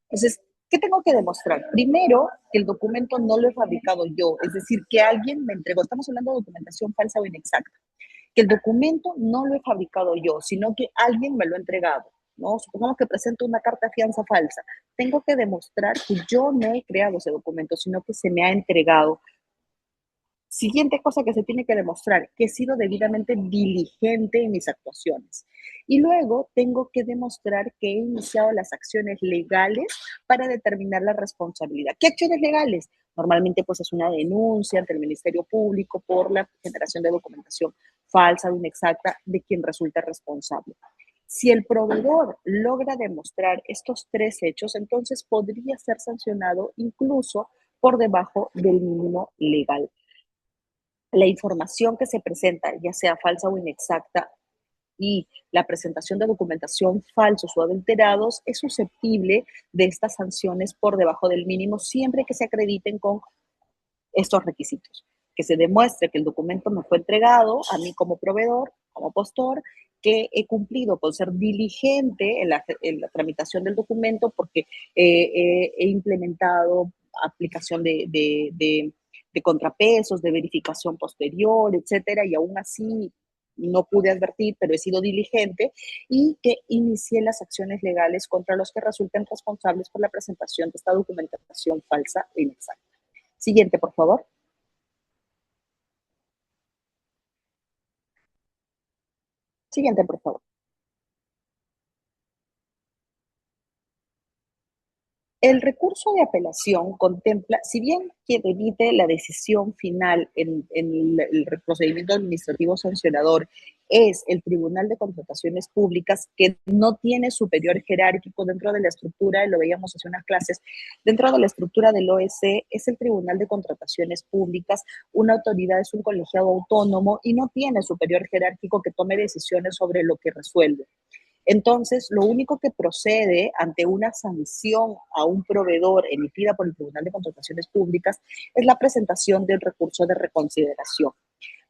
Entonces, ¿qué tengo que demostrar? Primero, que el documento no lo he fabricado yo, es decir, que alguien me entregó. Estamos hablando de documentación falsa o inexacta. Que el documento no lo he fabricado yo, sino que alguien me lo ha entregado. ¿No? Supongamos que presento una carta de fianza falsa. Tengo que demostrar que yo no he creado ese documento, sino que se me ha entregado. Siguiente cosa que se tiene que demostrar, que he sido debidamente diligente en mis actuaciones. Y luego tengo que demostrar que he iniciado las acciones legales para determinar la responsabilidad. ¿Qué acciones legales? Normalmente pues es una denuncia ante el Ministerio Público por la generación de documentación falsa o inexacta de quien resulta responsable. Si el proveedor logra demostrar estos tres hechos, entonces podría ser sancionado incluso por debajo del mínimo legal. La información que se presenta, ya sea falsa o inexacta, y la presentación de documentación falsos o adulterados es susceptible de estas sanciones por debajo del mínimo siempre que se acrediten con estos requisitos. Que se demuestre que el documento me fue entregado a mí como proveedor, como postor, que he cumplido con ser diligente en la tramitación del documento porque he implementado aplicación de contrapesos, de verificación posterior, etcétera, y aún así no pude advertir, pero he sido diligente, y que inicié las acciones legales contra los que resulten responsables por la presentación de esta documentación falsa e inexacta. Siguiente, por favor. Siguiente, por favor. El recurso de apelación contempla, si bien quien emite la decisión final en el procedimiento administrativo sancionador es el Tribunal de Contrataciones Públicas, que no tiene superior jerárquico dentro de la estructura, lo veíamos hace unas clases, dentro de la estructura del OEC es el Tribunal de Contrataciones Públicas, una autoridad, es un colegiado autónomo y no tiene superior jerárquico que tome decisiones sobre lo que resuelve. Entonces, lo único que procede ante una sanción a un proveedor emitida por el Tribunal de Contrataciones Públicas es la presentación del recurso de reconsideración.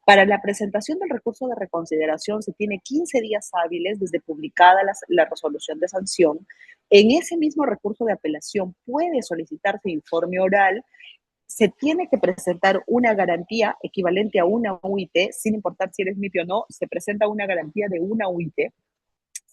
Para la presentación del recurso de reconsideración se tiene 15 días hábiles desde publicada la resolución de sanción. En ese mismo recurso de apelación puede solicitarse informe oral. Se tiene que presentar una garantía equivalente a una UIT, sin importar si eres MIPI o no, se presenta una garantía de una UIT.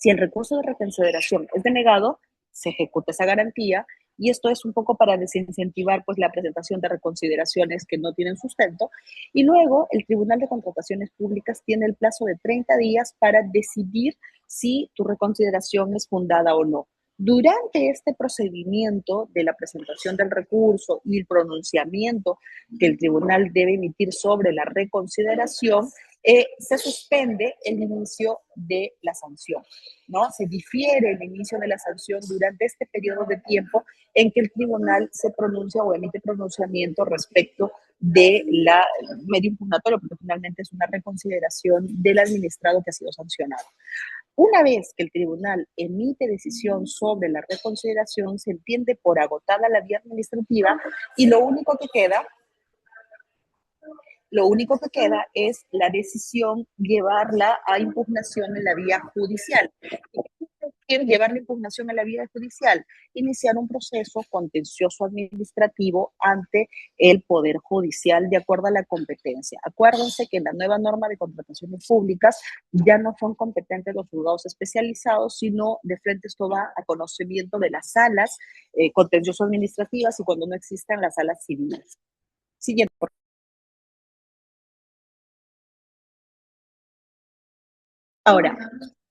Si el recurso de reconsideración es denegado, se ejecuta esa garantía y esto es un poco para desincentivar pues, la presentación de reconsideraciones que no tienen sustento. Y luego el Tribunal de Contrataciones Públicas tiene el plazo de 30 días para decidir si tu reconsideración es fundada o no. Durante este procedimiento de la presentación del recurso y el pronunciamiento que el tribunal debe emitir sobre la reconsideración, se suspende el inicio de la sanción, ¿no? Se difiere el inicio de la sanción durante este periodo de tiempo en que el tribunal se pronuncia o emite pronunciamiento respecto de la medio impugnatorio, porque finalmente es una reconsideración del administrado que ha sido sancionado. Una vez que el tribunal emite decisión sobre la reconsideración, se entiende por agotada la vía administrativa y lo único que queda es la decisión llevarla a impugnación en la vía judicial. ¿Qué llevar la impugnación a la vía judicial? Iniciar un proceso contencioso administrativo ante el Poder Judicial de acuerdo a la competencia. Acuérdense que en la nueva norma de contrataciones públicas ya no son competentes los juzgados especializados, sino de frente esto va a conocimiento de las salas contencioso administrativas y cuando no existan las salas civiles. Siguiente. Ahora,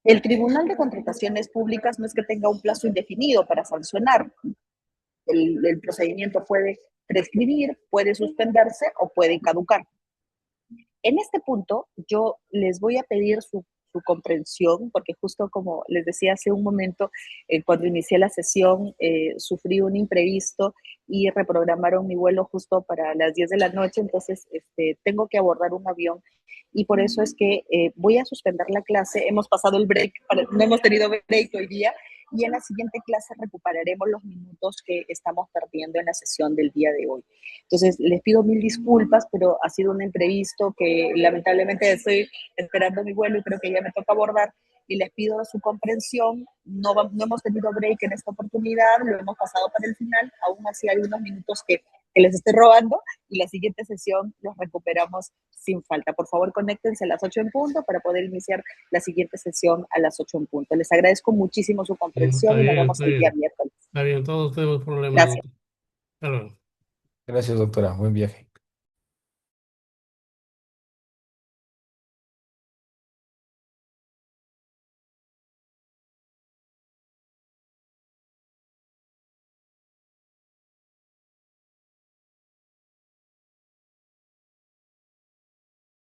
el Tribunal de Contrataciones Públicas no es que tenga un plazo indefinido para sancionar. El procedimiento puede prescribir, puede suspenderse o puede caducar. En este punto, yo les voy a pedir su comprensión, porque justo como les decía hace un momento, cuando inicié la sesión, sufrí un imprevisto y reprogramaron mi vuelo justo para las 10 de la noche, entonces tengo que abordar un avión y por eso es que voy a suspender la clase. Hemos pasado el break, no hemos tenido break hoy día, y en la siguiente clase recuperaremos los minutos que estamos perdiendo en la sesión del día de hoy. Entonces, les pido mil disculpas, pero ha sido un imprevisto que lamentablemente estoy esperando mi vuelo y creo que ya me toca abordar. Y les pido su comprensión. No hemos tenido break en esta oportunidad, lo hemos pasado para el final. Aún así hay unos minutos que les estoy robando y la siguiente sesión los recuperamos sin falta. Por favor, conéctense a las 8 en punto para poder iniciar la siguiente sesión a las 8 en punto. Les agradezco muchísimo su Está comprensión y nos bien, vemos está el día bien. miércoles. Está bien, todos tenemos problemas, Gracias. doctor. Hasta luego. Gracias, doctora. Buen viaje.